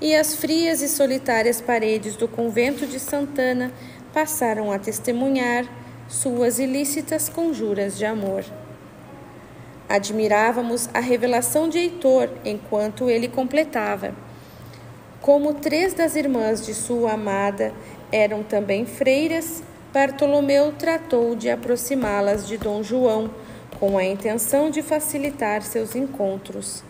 E as frias e solitárias paredes do convento de Santana passaram a testemunhar suas ilícitas conjuras de amor. Admirávamos a revelação de Heitor enquanto ele completava. Como 3 das irmãs de sua amada eram também freiras, Bartolomeu tratou de aproximá-las de Dom João, com a intenção de facilitar seus encontros.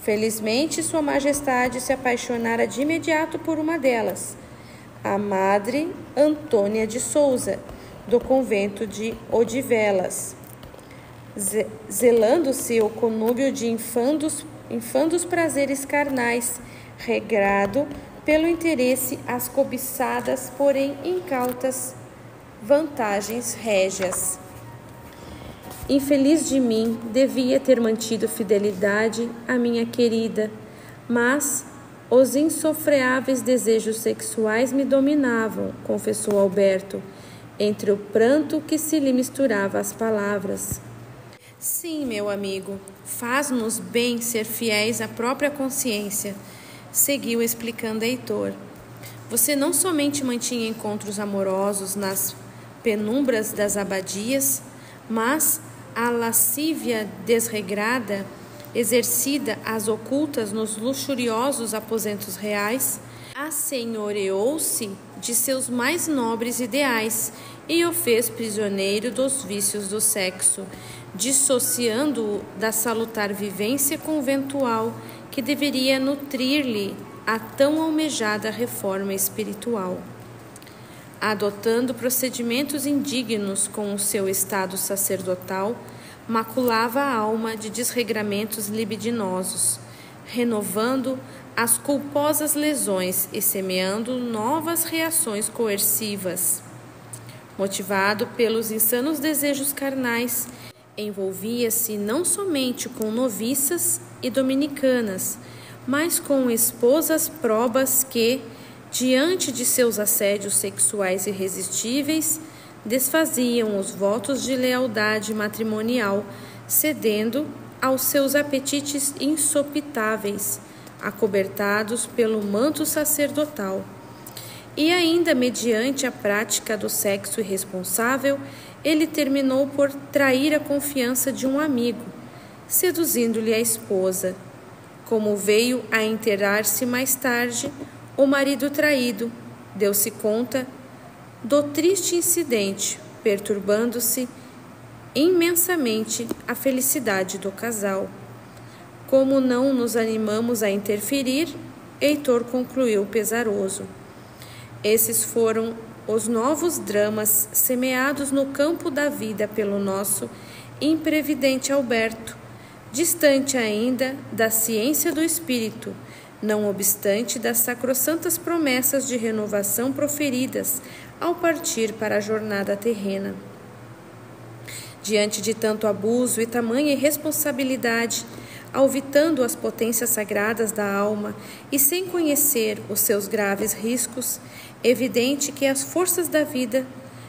Felizmente, Sua Majestade se apaixonara de imediato por uma delas, a Madre Antônia de Souza, do convento de Odivelas, zelando-se o conúbio de infandos prazeres carnais, regrado pelo interesse às cobiçadas, porém incautas vantagens régias. Infeliz de mim, devia ter mantido fidelidade à minha querida, mas os insofreáveis desejos sexuais me dominavam, confessou Alberto, entre o pranto que se lhe misturava às palavras. Sim, meu amigo, faz-nos bem ser fiéis à própria consciência, seguiu explicando Heitor. Você não somente mantinha encontros amorosos nas penumbras das abadias, mas a lascívia desregrada, exercida às ocultas nos luxuriosos aposentos reais, assenhoreou-se de seus mais nobres ideais e o fez prisioneiro dos vícios do sexo, dissociando-o da salutar vivência conventual que deveria nutrir-lhe a tão almejada reforma espiritual. Adotando procedimentos indignos com o seu estado sacerdotal, maculava a alma de desregramentos libidinosos, renovando as culposas lesões e semeando novas reações coercivas. Motivado pelos insanos desejos carnais, envolvia-se não somente com noviças e dominicanas, mas com esposas probas que, diante de seus assédios sexuais irresistíveis, desfaziam os votos de lealdade matrimonial, cedendo aos seus apetites insopitáveis, acobertados pelo manto sacerdotal. E ainda mediante a prática do sexo irresponsável, ele terminou por trair a confiança de um amigo, seduzindo-lhe a esposa. Como veio a enterar-se mais tarde, o marido traído deu-se conta do triste incidente, perturbando-se imensamente a felicidade do casal. Como não nos animamos a interferir, Heitor concluiu pesaroso. Esses foram os novos dramas semeados no campo da vida pelo nosso imprevidente Alberto, distante ainda da ciência do espírito, não obstante das sacrossantas promessas de renovação proferidas ao partir para a jornada terrena. Diante de tanto abuso e tamanha irresponsabilidade, alvitando as potências sagradas da alma e sem conhecer os seus graves riscos, evidente que as forças da vida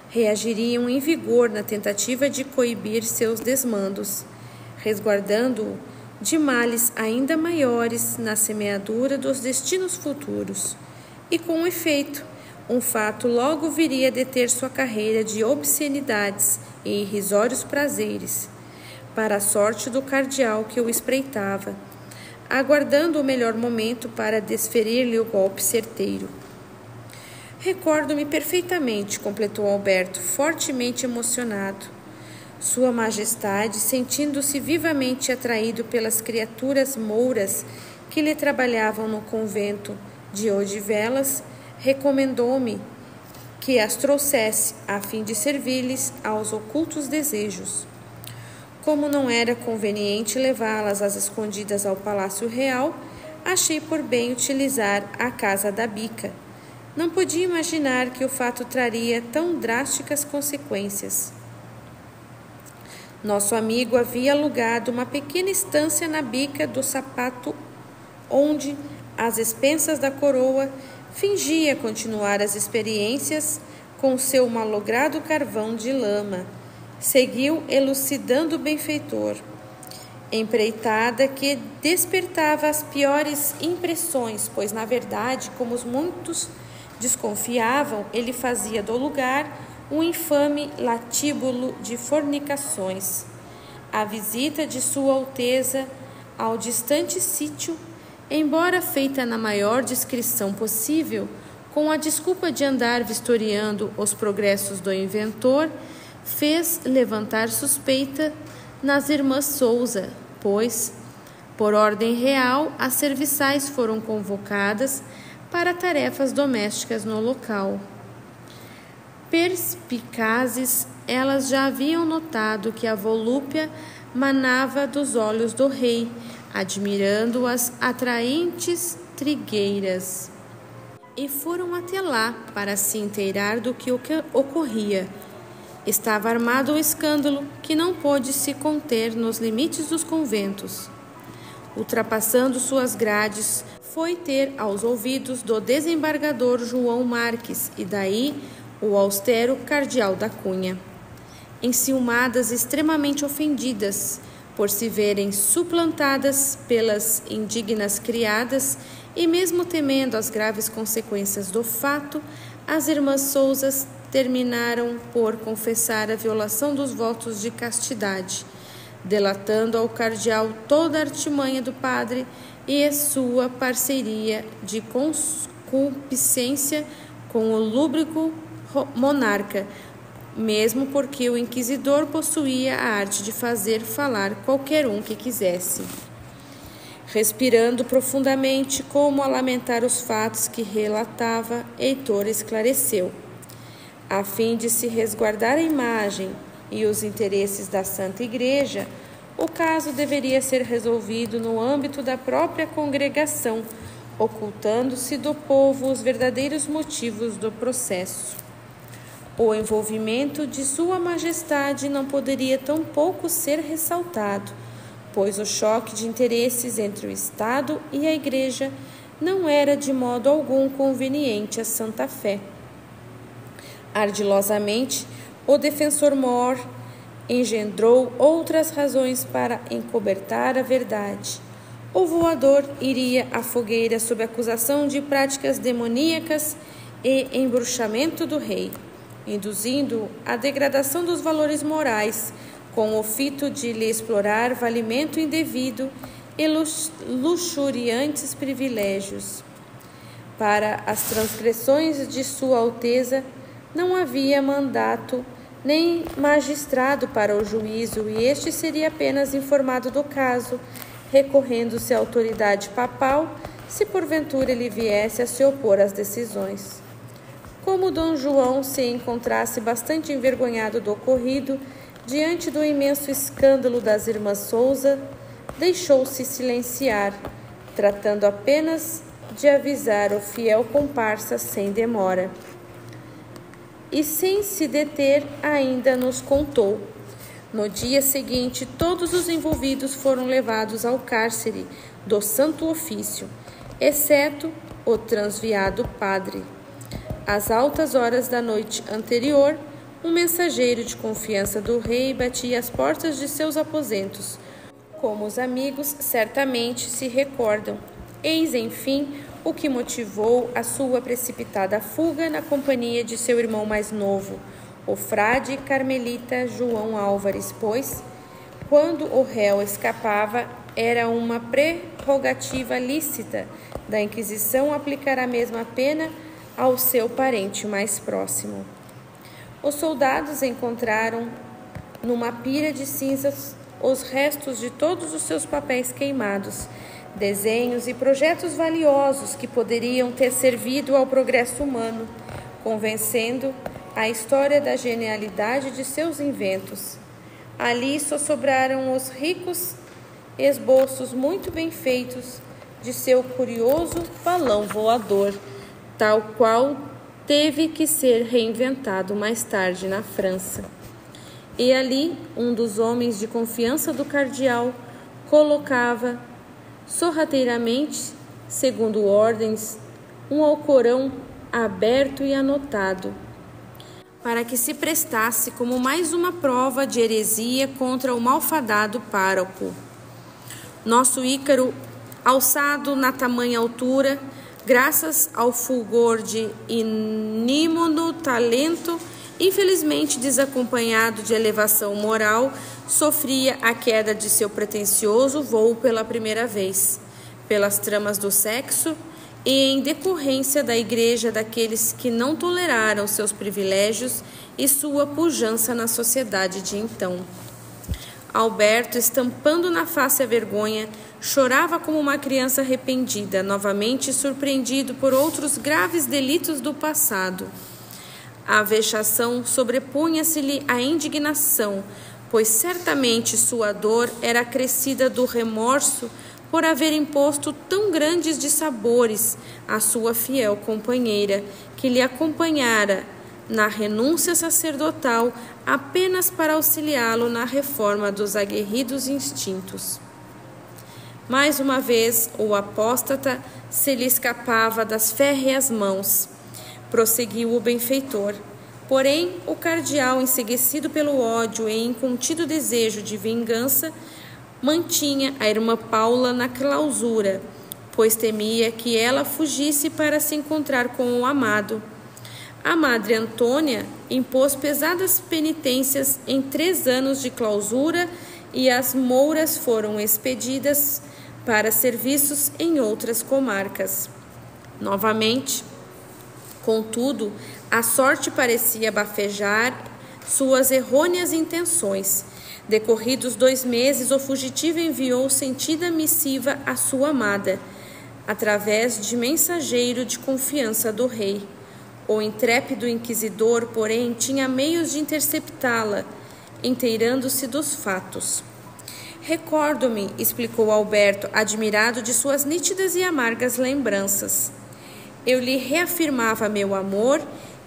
reagiriam em vigor na tentativa de coibir seus desmandos, resguardando-o de males ainda maiores na semeadura dos destinos futuros. E com efeito, um fato logo viria a deter sua carreira de obscenidades e irrisórios prazeres, para a sorte do cardeal que o espreitava, aguardando o melhor momento para desferir-lhe o golpe certeiro. Recordo-me perfeitamente, completou Alberto, fortemente emocionado. Sua Majestade, sentindo-se vivamente atraído pelas criaturas mouras que lhe trabalhavam no convento de Odivelas, recomendou-me que as trouxesse, a fim de servir-lhes aos ocultos desejos. Como não era conveniente levá-las às escondidas ao Palácio Real, achei por bem utilizar a casa da Bica. Não podia imaginar que o fato traria tão drásticas consequências. Nosso amigo havia alugado uma pequena estância na Bica do Sapato, onde, às expensas da coroa, fingia continuar as experiências com seu malogrado carvão de lama. Seguiu elucidando o benfeitor. Empreitada que despertava as piores impressões, pois, na verdade, como os muitos desconfiavam, ele fazia do lugar um infame latíbulo de fornicações. A visita de Sua Alteza ao distante sítio, embora feita na maior discrição possível, com a desculpa de andar vistoriando os progressos do inventor, fez levantar suspeita nas irmãs Sousa, pois, por ordem real, as serviçais foram convocadas para tarefas domésticas no local. Perspicazes, elas já haviam notado que a volúpia manava dos olhos do rei, admirando as atraentes trigueiras, e foram até lá para se inteirar do que ocorria. Estava armado o escândalo que não pôde se conter nos limites dos conventos. Ultrapassando suas grades, foi ter aos ouvidos do desembargador João Marques e daí o austero cardeal da Cunha. Enciumadas, extremamente ofendidas por se verem suplantadas pelas indignas criadas e mesmo temendo as graves consequências do fato, as irmãs Sousas terminaram por confessar a violação dos votos de castidade, delatando ao cardeal toda a artimanha do padre e a sua parceria de concupiscência com o lúbrico monarca, mesmo porque o inquisidor possuía a arte de fazer falar qualquer um que quisesse. Respirando profundamente, como a lamentar os fatos que relatava, Heitor esclareceu. A fim de se resguardar a imagem e os interesses da Santa Igreja, o caso deveria ser resolvido no âmbito da própria congregação, ocultando-se do povo os verdadeiros motivos do processo. O envolvimento de Sua Majestade não poderia tampouco ser ressaltado, pois o choque de interesses entre o Estado e a Igreja não era de modo algum conveniente à Santa Fé. Ardilosamente, o defensor-mor engendrou outras razões para encobertar a verdade. O voador iria à fogueira sob acusação de práticas demoníacas e embruxamento do rei, induzindo-o à degradação dos valores morais, com o fito de lhe explorar valimento indevido e luxuriantes privilégios. Para as transgressões de Sua Alteza não havia mandato nem magistrado para o juízo, e este seria apenas informado do caso, recorrendo-se à autoridade papal, se porventura ele viesse a se opor às decisões. Como Dom João se encontrasse bastante envergonhado do ocorrido, diante do imenso escândalo das irmãs Sousa, deixou-se silenciar, tratando apenas de avisar o fiel comparsa sem demora. E sem se deter, ainda nos contou. No dia seguinte, todos os envolvidos foram levados ao cárcere do Santo Ofício, exceto o transviado padre. Às altas horas da noite anterior, um mensageiro de confiança do rei batia às portas de seus aposentos. Como os amigos certamente se recordam, eis, enfim, o que motivou a sua precipitada fuga na companhia de seu irmão mais novo, o frade carmelita João Álvares, pois, quando o réu escapava, era uma prerrogativa lícita da Inquisição aplicar a mesma pena ao seu parente mais próximo. Os soldados encontraram numa pira de cinzas os restos de todos os seus papéis queimados, desenhos e projetos valiosos que poderiam ter servido ao progresso humano, convencendo a história da genialidade de seus inventos. Ali só sobraram os ricos esboços muito bem feitos de seu curioso balão voador, tal qual teve que ser reinventado mais tarde na França. E ali, um dos homens de confiança do cardeal colocava sorrateiramente, segundo ordens, um alcorão aberto e anotado, para que se prestasse como mais uma prova de heresia contra o malfadado pároco. Nosso Ícaro, alçado na tamanha altura, graças ao fulgor de inímodo talento, infelizmente desacompanhado de elevação moral, sofria a queda de seu pretensioso voo pela primeira vez, pelas tramas do sexo e em decorrência da igreja daqueles que não toleraram seus privilégios e sua pujança na sociedade de então. Alberto, estampando na face a vergonha, chorava como uma criança arrependida, novamente surpreendido por outros graves delitos do passado. A vexação sobrepunha-se-lhe à indignação, pois certamente sua dor era acrescida do remorso por haver imposto tão grandes dissabores à sua fiel companheira, que lhe acompanhara na renúncia sacerdotal apenas para auxiliá-lo na reforma dos aguerridos instintos. Mais uma vez, o apóstata se lhe escapava das férreas mãos. Prosseguiu o benfeitor. Porém, o cardeal, enceguecido pelo ódio e incontido desejo de vingança, mantinha a irmã Paula na clausura, pois temia que ela fugisse para se encontrar com o amado. A madre Antônia impôs pesadas penitências em 3 anos de clausura e as mouras foram expedidas para serviços em outras comarcas. Novamente, contudo, a sorte parecia bafejar suas errôneas intenções. Decorridos 2 meses, o fugitivo enviou sentida missiva à sua amada, através de mensageiro de confiança do rei. O intrépido inquisidor, porém, tinha meios de interceptá-la, inteirando-se dos fatos. Recordo-me, explicou Alberto, admirado de suas nítidas e amargas lembranças. Eu lhe reafirmava meu amor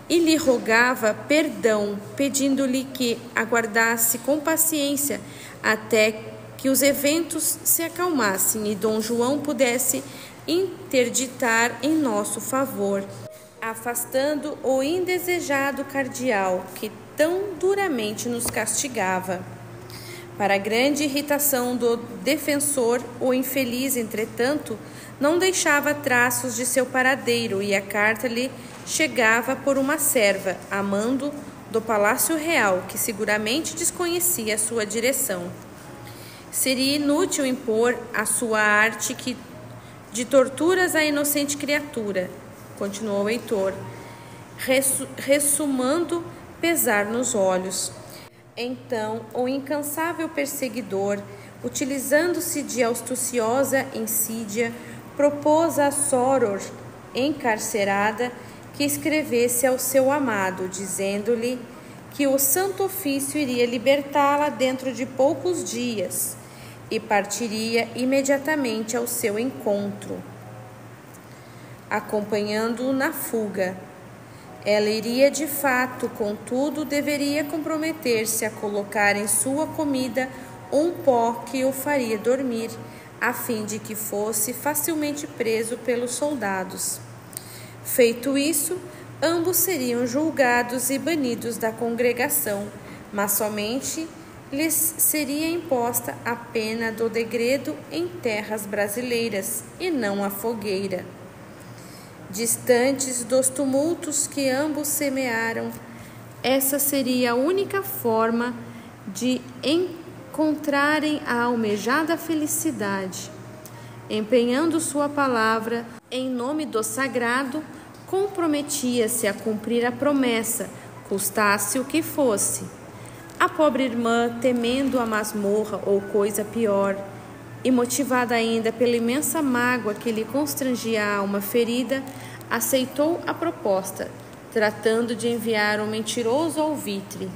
e lhe rogava perdão, pedindo-lhe que aguardasse com paciência até que os eventos se acalmassem e Dom João pudesse interditar em nosso favor, afastando o indesejado cardeal que tão duramente nos castigava. Para grande irritação do defensor, o infeliz, entretanto, não deixava traços de seu paradeiro e a carta lhe chegava por uma serva, amando do Palácio Real, que seguramente desconhecia sua direção. Seria inútil impor a sua arte de torturas à inocente criatura, continuou Heitor, ressumando pesar nos olhos. Então, o incansável perseguidor, utilizando-se de astuciosa insídia, propôs a Soror, encarcerada, que escrevesse ao seu amado, dizendo-lhe que o Santo Ofício iria libertá-la dentro de poucos dias e partiria imediatamente ao seu encontro, acompanhando-o na fuga. Ela iria de fato, contudo, deveria comprometer-se a colocar em sua comida um pó que o faria dormir, a fim de que fosse facilmente preso pelos soldados. Feito isso, ambos seriam julgados e banidos da congregação, mas somente lhes seria imposta a pena do degredo em terras brasileiras e não a fogueira. Distantes dos tumultos que ambos semearam, essa seria a única forma de encontrarem a almejada felicidade. Empenhando sua palavra em nome do sagrado, comprometia-se a cumprir a promessa, custasse o que fosse. A pobre irmã, temendo a masmorra ou coisa pior, e motivada ainda pela imensa mágoa que lhe constrangia a alma ferida, aceitou a proposta, tratando de enviar um mentiroso alvitre.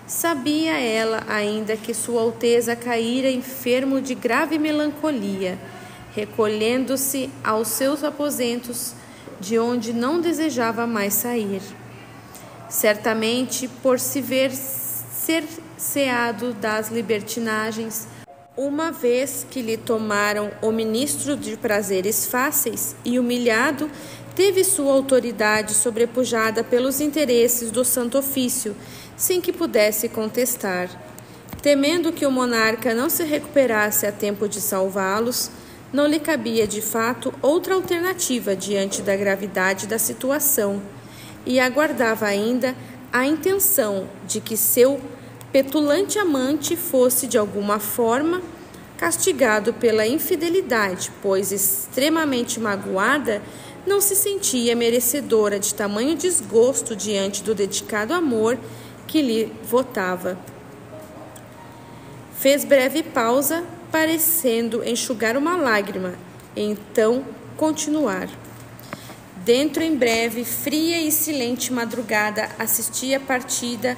Sabia ela ainda que Sua Alteza caíra enfermo de grave melancolia, recolhendo-se aos seus aposentos, de onde não desejava mais sair. Certamente, por se ver cerceado das libertinagens, uma vez que lhe tomaram o ministro de prazeres fáceis e humilhado, teve sua autoridade sobrepujada pelos interesses do Santo Ofício, sem que pudesse contestar. Temendo que o monarca não se recuperasse a tempo de salvá-los, não lhe cabia de fato outra alternativa diante da gravidade da situação, e aguardava ainda a intenção de que seu petulante amante fosse de alguma forma castigado pela infidelidade, pois, extremamente magoada, não se sentia merecedora de tamanho desgosto diante do dedicado amor que lhe votava. Fez breve pausa, parecendo enxugar uma lágrima, e então continuar. Dentro em breve, fria e silente madrugada, assisti à partida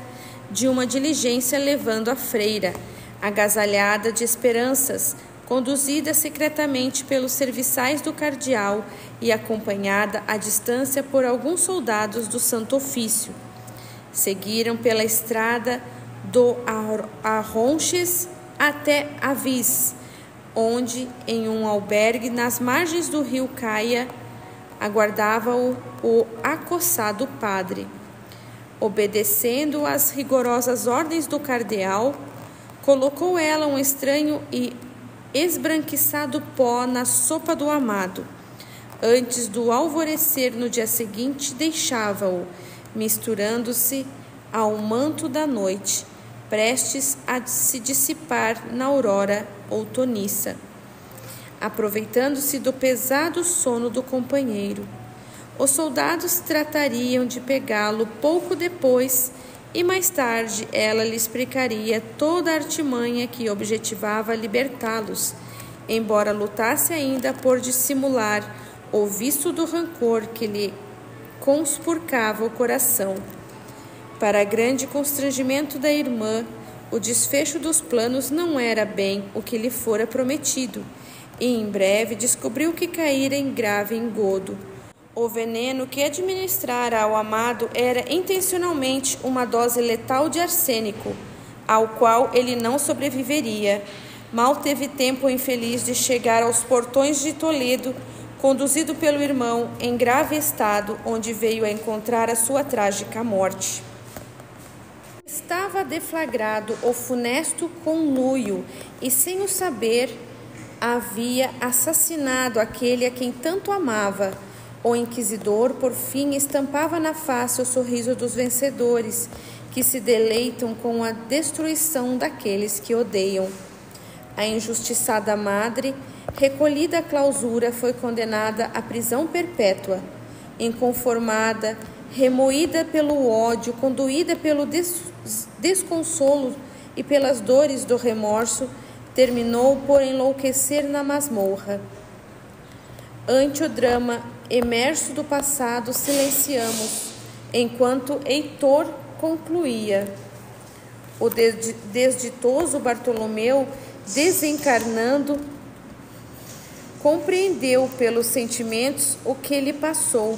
de uma diligência levando a freira, agasalhada de esperanças, conduzida secretamente pelos serviçais do cardeal e acompanhada à distância por alguns soldados do Santo Ofício. Seguiram pela estrada do Arronches até Avis, onde, em um albergue nas margens do rio Caia, aguardava-o o acossado padre. Obedecendo às rigorosas ordens do cardeal, colocou ela um estranho e esbranquiçado pó na sopa do amado. Antes do alvorecer no dia seguinte, deixava-o, misturando-se ao manto da noite, prestes a se dissipar na aurora outonissa, aproveitando-se do pesado sono do companheiro. Os soldados tratariam de pegá-lo pouco depois, e mais tarde ela lhe explicaria toda a artimanha que objetivava libertá-los, embora lutasse ainda por dissimular o vício do rancor que lhe conspurcava o coração. Para grande constrangimento da irmã, o desfecho dos planos não era bem o que lhe fora prometido, e em breve descobriu que caíra em grave engodo. O veneno que administrara ao amado era intencionalmente uma dose letal de arsênico, ao qual ele não sobreviveria. Mal teve tempo o infeliz de chegar aos portões de Toledo, conduzido pelo irmão em grave estado, onde veio a encontrar a sua trágica morte. Estava deflagrado o funesto conluio e, sem o saber, havia assassinado aquele a quem tanto amava. O inquisidor, por fim, estampava na face o sorriso dos vencedores, que se deleitam com a destruição daqueles que odeiam. A injustiçada madre, recolhida à clausura, foi condenada à prisão perpétua. Inconformada, remoída pelo ódio, conduída pelo desconsolo e pelas dores do remorso, terminou por enlouquecer na masmorra. Ante o drama emerso do passado, silenciamos, enquanto Heitor concluía. O desditoso Bartolomeu, desencarnando, compreendeu pelos sentimentos o que lhe passou,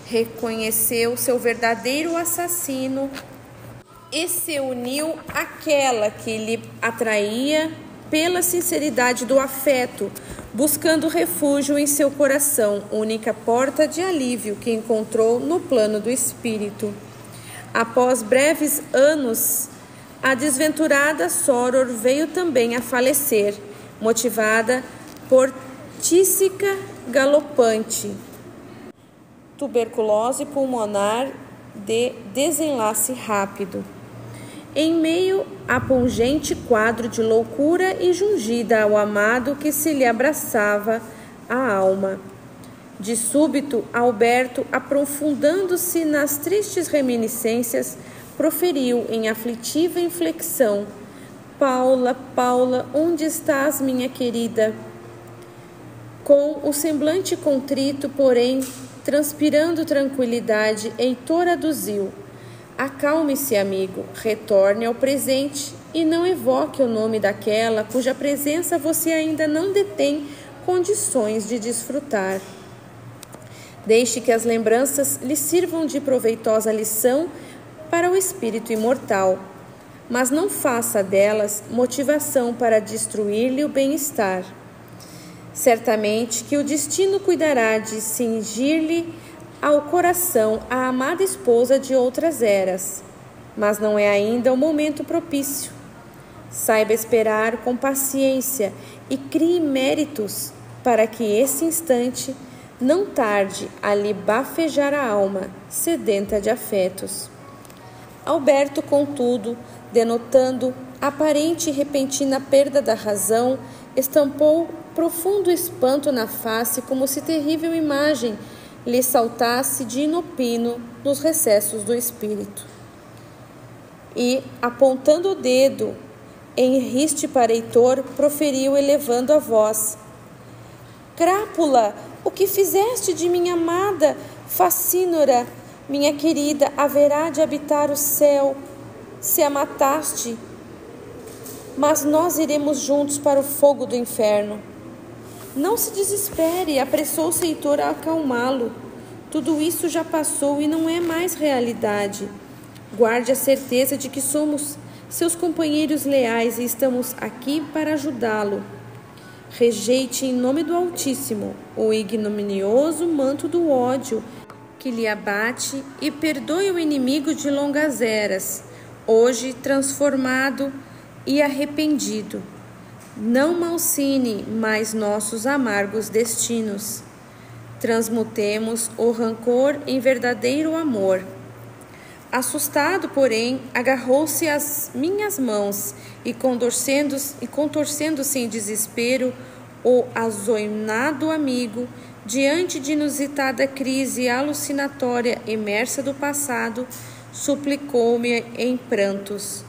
reconheceu seu verdadeiro assassino e se uniu àquela que lhe atraía pela sinceridade do afeto, buscando refúgio em seu coração, única porta de alívio que encontrou no plano do espírito. Após breves anos, a desventurada Soror veio também a falecer, motivada por tísica galopante, tuberculose pulmonar de desenlace rápido. Em meio a pungente quadro de loucura e jungida ao amado que se lhe abraçava a alma. De súbito, Alberto, aprofundando-se nas tristes reminiscências, proferiu em aflitiva inflexão: Paula, Paula, onde estás, minha querida? Com o semblante contrito, porém, transpirando tranquilidade, Heitor aduziu: acalme-se, amigo, retorne ao presente e não evoque o nome daquela cuja presença você ainda não detém condições de desfrutar. Deixe que as lembranças lhe sirvam de proveitosa lição para o espírito imortal, mas não faça delas motivação para destruir-lhe o bem-estar. Certamente que o destino cuidará de cingir-lhe ao coração a amada esposa de outras eras, mas não é ainda o momento propício. Saiba esperar com paciência e crie méritos para que esse instante não tarde a lhe bafejar a alma, sedenta de afetos. Alberto, contudo, denotando aparente e repentina perda da razão, estampou profundo espanto na face, como se terrível imagem lhe saltasse de inopino nos recessos do espírito. E, apontando o dedo em riste para Heitor, proferiu elevando a voz: Crápula, o que fizeste de minha amada Facínora, minha querida, haverá de habitar o céu, se a mataste, mas nós iremos juntos para o fogo do inferno. Não se desespere, apressou-se Heitor a acalmá-lo. Tudo isso já passou e não é mais realidade. Guarde a certeza de que somos seus companheiros leais e estamos aqui para ajudá-lo. Rejeite em nome do Altíssimo o ignominioso manto do ódio que lhe abate e perdoe o inimigo de longas eras, hoje transformado e arrependido. Não malsine mais nossos amargos destinos. Transmutemos o rancor em verdadeiro amor. Assustado, porém, agarrou-se às minhas mãos e, contorcendo-se em desespero, o azoinado amigo, diante de inusitada crise alucinatória emersa do passado, suplicou-me em prantos: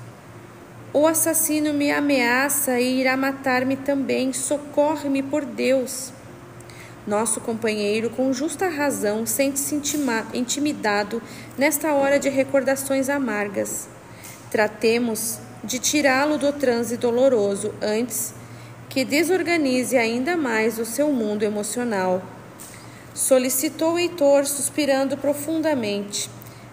o assassino me ameaça e irá matar-me também, socorre-me por Deus. Nosso companheiro, com justa razão, sente-se intimidado nesta hora de recordações amargas. Tratemos de tirá-lo do transe doloroso antes que desorganize ainda mais o seu mundo emocional. Solicitou Heitor, suspirando profundamente,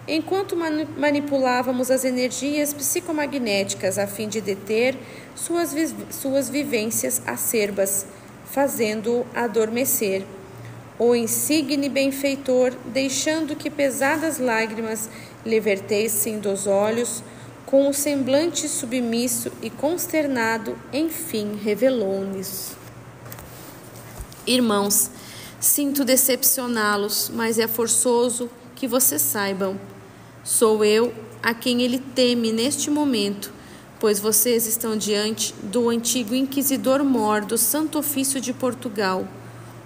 enquanto manipulávamos as energias psicomagnéticas a fim de deter suas vivências acerbas, fazendo-o adormecer. O insigne benfeitor, deixando que pesadas lágrimas lhe vertessem dos olhos, com o semblante submisso e consternado, enfim revelou-nos: Irmãos, sinto decepcioná-los, mas é forçoso que vocês saibam. Sou eu a quem ele teme neste momento, pois vocês estão diante do antigo inquisidor-mor do Santo Ofício de Portugal,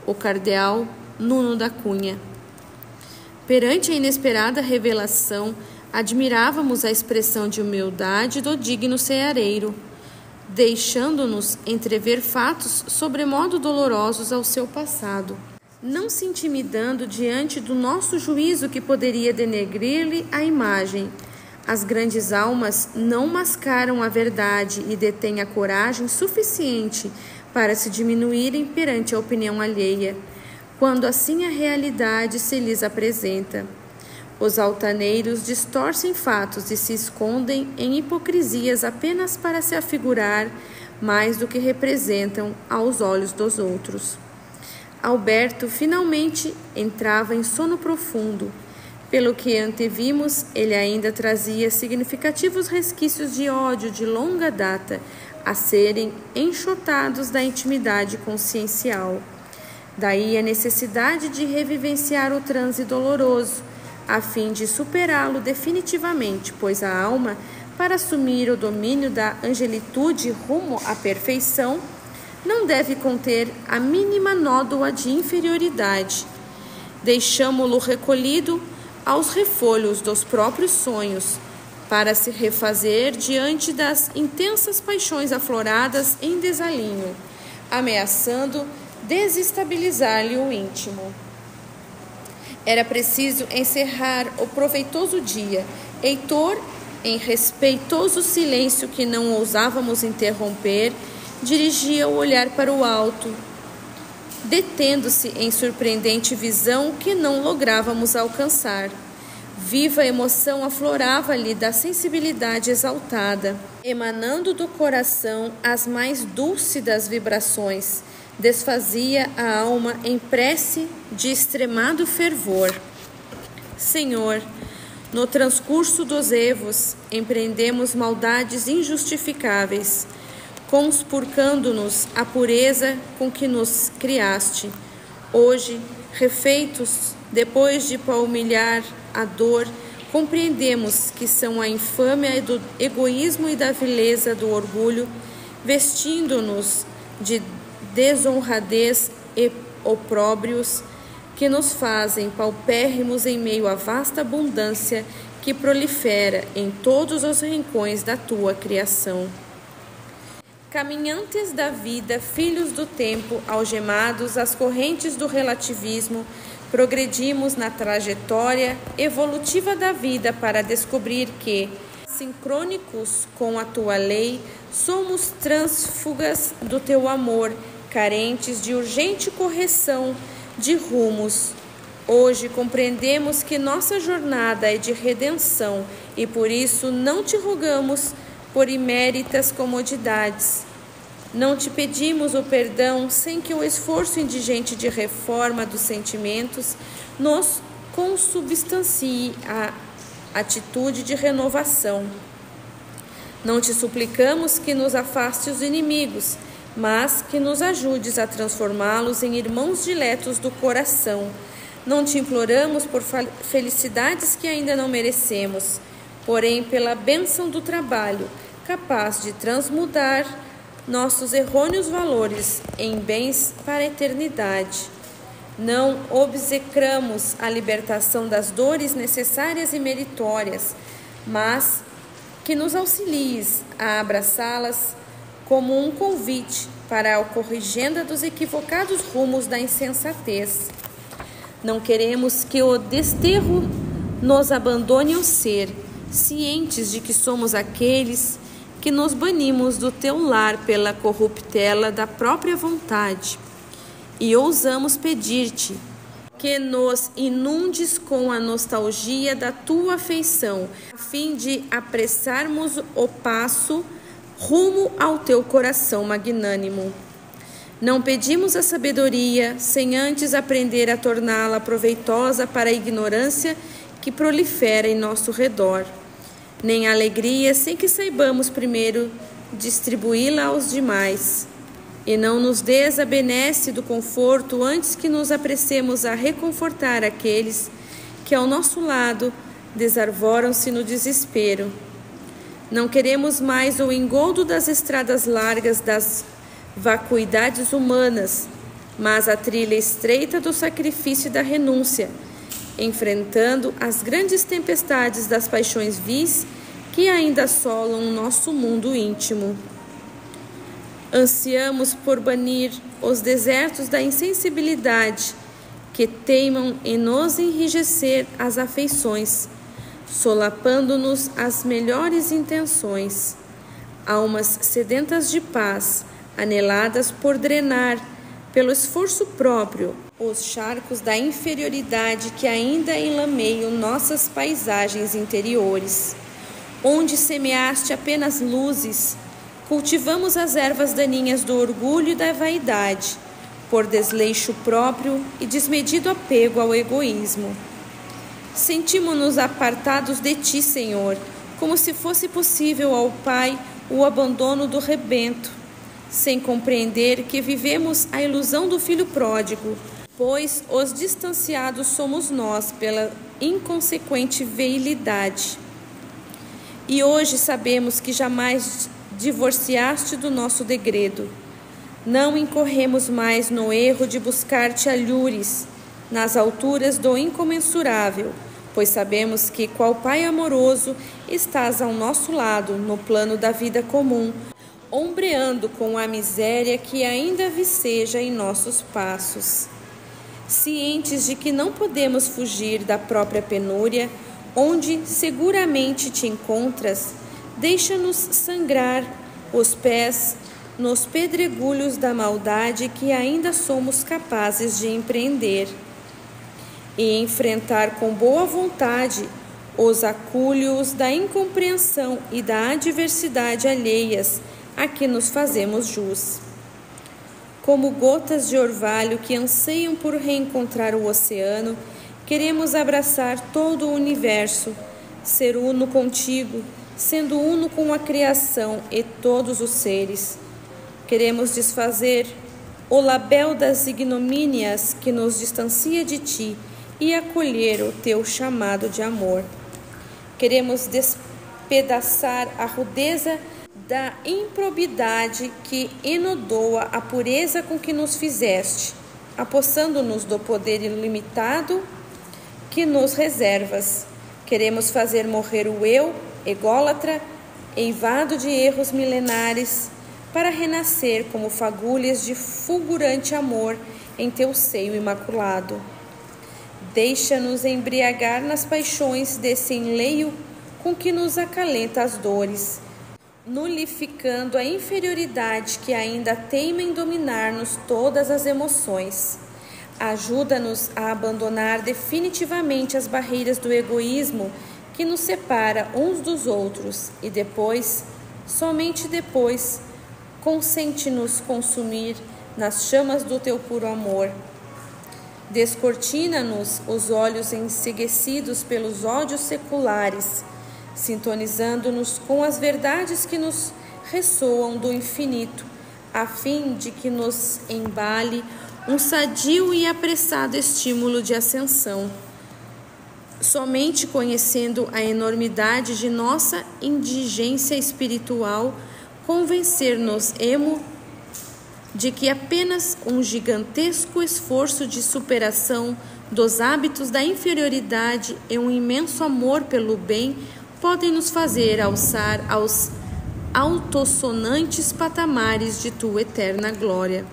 o cardeal Nuno da Cunha. Perante a inesperada revelação, admirávamos a expressão de humildade do digno ceareiro, deixando-nos entrever fatos sobremodo dolorosos ao seu passado, não se intimidando diante do nosso juízo que poderia denegrir-lhe a imagem. As grandes almas não mascaram a verdade e detêm a coragem suficiente para se diminuírem perante a opinião alheia, quando assim a realidade se lhes apresenta. Os altaneiros distorcem fatos e se escondem em hipocrisias apenas para se afigurar mais do que representam aos olhos dos outros. Alberto finalmente entrava em sono profundo. Pelo que antevimos, ele ainda trazia significativos resquícios de ódio de longa data a serem enxotados da intimidade consciencial. Daí a necessidade de revivenciar o transe doloroso, a fim de superá-lo definitivamente, pois a alma, para assumir o domínio da angelitude rumo à perfeição, não deve conter a mínima nódoa de inferioridade. deixamo-lo recolhido aos refolhos dos próprios sonhos, para se refazer diante das intensas paixões afloradas em desalinho, ameaçando desestabilizar-lhe o íntimo. Era preciso encerrar o proveitoso dia. Heitor, em respeitoso silêncio que não ousávamos interromper, dirigia o olhar para o alto, detendo-se em surpreendente visão que não lográvamos alcançar. Viva emoção aflorava-lhe da sensibilidade exaltada, emanando do coração as mais dúlcidas vibrações. Desfazia a alma em prece de extremado fervor. Senhor, no transcurso dos evos, empreendemos maldades injustificáveis, conspurcando-nos a pureza com que nos criaste. Hoje, refeitos, depois de palmilhar a dor, compreendemos que são a infâmia do egoísmo e da vileza do orgulho, vestindo-nos de desonradez e opróbrios que nos fazem paupérrimos em meio à vasta abundância que prolifera em todos os rincões da tua criação. Caminhantes da vida, filhos do tempo, algemados às correntes do relativismo, progredimos na trajetória evolutiva da vida para descobrir que, sincrônicos com a tua lei, somos trânsfugas do teu amor, carentes de urgente correção de rumos. Hoje compreendemos que nossa jornada é de redenção e por isso não te rogamos por iméritas comodidades. Não te pedimos o perdão sem que o esforço indigente de reforma dos sentimentos nos consubstancie a atitude de renovação. Não te suplicamos que nos afaste os inimigos, mas que nos ajudes a transformá-los em irmãos diletos do coração. Não te imploramos por felicidades que ainda não merecemos, porém pela bênção do trabalho, capaz de transmudar nossos errôneos valores em bens para a eternidade. Não obsecramos a libertação das dores necessárias e meritórias, mas que nos auxilies a abraçá-las como um convite para a corrigenda dos equivocados rumos da insensatez. Não queremos que o desterro nos abandone ao ser, cientes de que somos aqueles que nos banimos do teu lar pela corruptela da própria vontade. E ousamos pedir-te que nos inundes com a nostalgia da tua afeição, a fim de apressarmos o passo rumo ao teu coração magnânimo. Não pedimos a sabedoria sem antes aprender a torná-la proveitosa para a ignorância que prolifera em nosso redor, nem a alegria sem que saibamos primeiro distribuí-la aos demais. E não nos des a benesse do conforto antes que nos apressemos a reconfortar aqueles que ao nosso lado desarvoram-se no desespero. Não queremos mais o engoldo das estradas largas das vacuidades humanas, mas a trilha estreita do sacrifício e da renúncia, enfrentando as grandes tempestades das paixões vis que ainda assolam o nosso mundo íntimo. Ansiamos por banir os desertos da insensibilidade que teimam em nos enrijecer as afeições, solapando-nos as melhores intenções. Almas sedentas de paz, aneladas por drenar, pelo esforço próprio, os charcos da inferioridade que ainda enlameiam nossas paisagens interiores. Onde semeaste apenas luzes, cultivamos as ervas daninhas do orgulho e da vaidade, por desleixo próprio e desmedido apego ao egoísmo. Sentimos-nos apartados de ti, Senhor, como se fosse possível ao Pai o abandono do rebento, sem compreender que vivemos a ilusão do filho pródigo, pois os distanciados somos nós pela inconsequente veilidade. E hoje sabemos que jamais divorciaste do nosso degredo. Não incorremos mais no erro de buscar-te alhures, nas alturas do incomensurável, pois sabemos que, qual Pai amoroso, estás ao nosso lado no plano da vida comum, ombreando com a miséria que ainda viceja em nossos passos. Cientes de que não podemos fugir da própria penúria, onde seguramente te encontras, deixa-nos sangrar os pés nos pedregulhos da maldade que ainda somos capazes de empreender, e enfrentar com boa vontade os acúlios da incompreensão e da adversidade alheias a que nos fazemos jus. Como gotas de orvalho que anseiam por reencontrar o oceano, queremos abraçar todo o universo, ser uno contigo, sendo uno com a criação e todos os seres. Queremos desfazer o labéu das ignomínias que nos distancia de ti e acolher o teu chamado de amor. Queremos despedaçar a rudeza da improbidade que enodoa a pureza com que nos fizeste, apossando-nos do poder ilimitado que nos reservas. Queremos fazer morrer o eu, ególatra, eivado de erros milenares, para renascer como fagulhas de fulgurante amor em teu seio imaculado. Deixa-nos embriagar nas paixões desse enleio com que nos acalenta as dores, nulificando a inferioridade que ainda teima em dominar-nos todas as emoções. Ajuda-nos a abandonar definitivamente as barreiras do egoísmo que nos separa uns dos outros e depois, somente depois, consente-nos consumir nas chamas do teu puro amor. Descortina-nos os olhos enceguecidos pelos ódios seculares, sintonizando-nos com as verdades que nos ressoam do infinito, a fim de que nos embale um sadio e apressado estímulo de ascensão. Somente conhecendo a enormidade de nossa indigência espiritual, convencer-nos-emo de que apenas um gigantesco esforço de superação dos hábitos da inferioridade e um imenso amor pelo bem podem nos fazer alçar aos altossonantes patamares de tua eterna glória.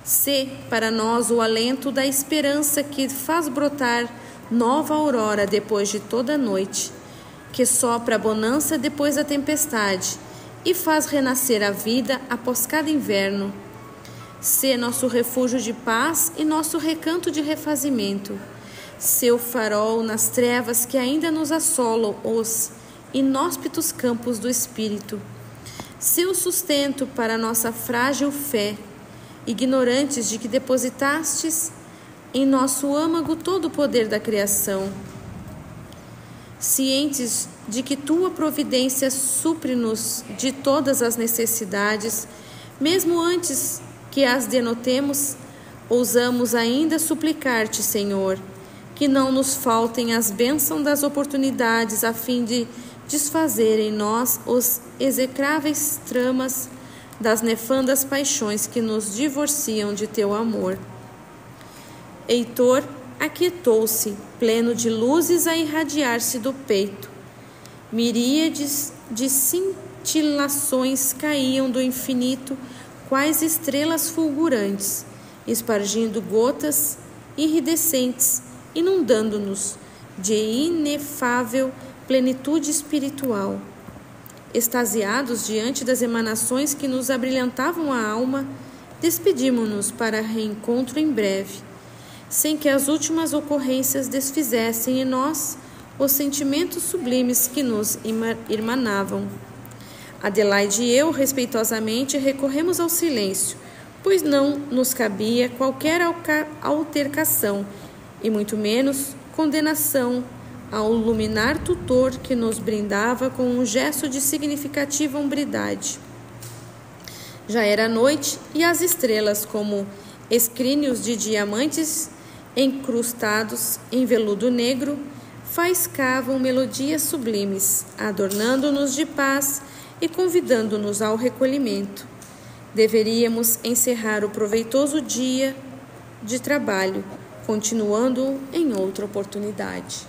Sê para nós o alento da esperança que faz brotar nova aurora depois de toda a noite, que sopra a bonança depois da tempestade e faz renascer a vida após cada inverno. Sê nosso refúgio de paz e nosso recanto de refazimento. Seu farol nas trevas que ainda nos assolam os inóspitos campos do Espírito. Seu sustento para nossa frágil fé, ignorantes de que depositastes em nosso âmago todo o poder da criação. Cientes de que tua providência supre-nos de todas as necessidades, mesmo antes que as denotemos, ousamos ainda suplicar-te, Senhor, que não nos faltem as bênçãos das oportunidades a fim de desfazer em nós os execráveis tramas das nefandas paixões que nos divorciam de teu amor. Heitor aquietou-se, pleno de luzes a irradiar-se do peito. Miríades de cintilações caíam do infinito, quais estrelas fulgurantes, espargindo gotas iridescentes, inundando-nos de inefável plenitude espiritual. Extasiados diante das emanações que nos abrilhantavam a alma, despedimo-nos para reencontro em breve, sem que as últimas ocorrências desfizessem em nós os sentimentos sublimes que nos irmanavam. Adelaide e eu, respeitosamente, recorremos ao silêncio, pois não nos cabia qualquer altercação, e muito menos condenação ao luminar tutor que nos brindava com um gesto de significativa hombridade. Já era noite e as estrelas, como escrínios de diamantes encrustados em veludo negro, faiscavam melodias sublimes, adornando-nos de paz e convidando-nos ao recolhimento. Deveríamos encerrar o proveitoso dia de trabalho continuando em outra oportunidade.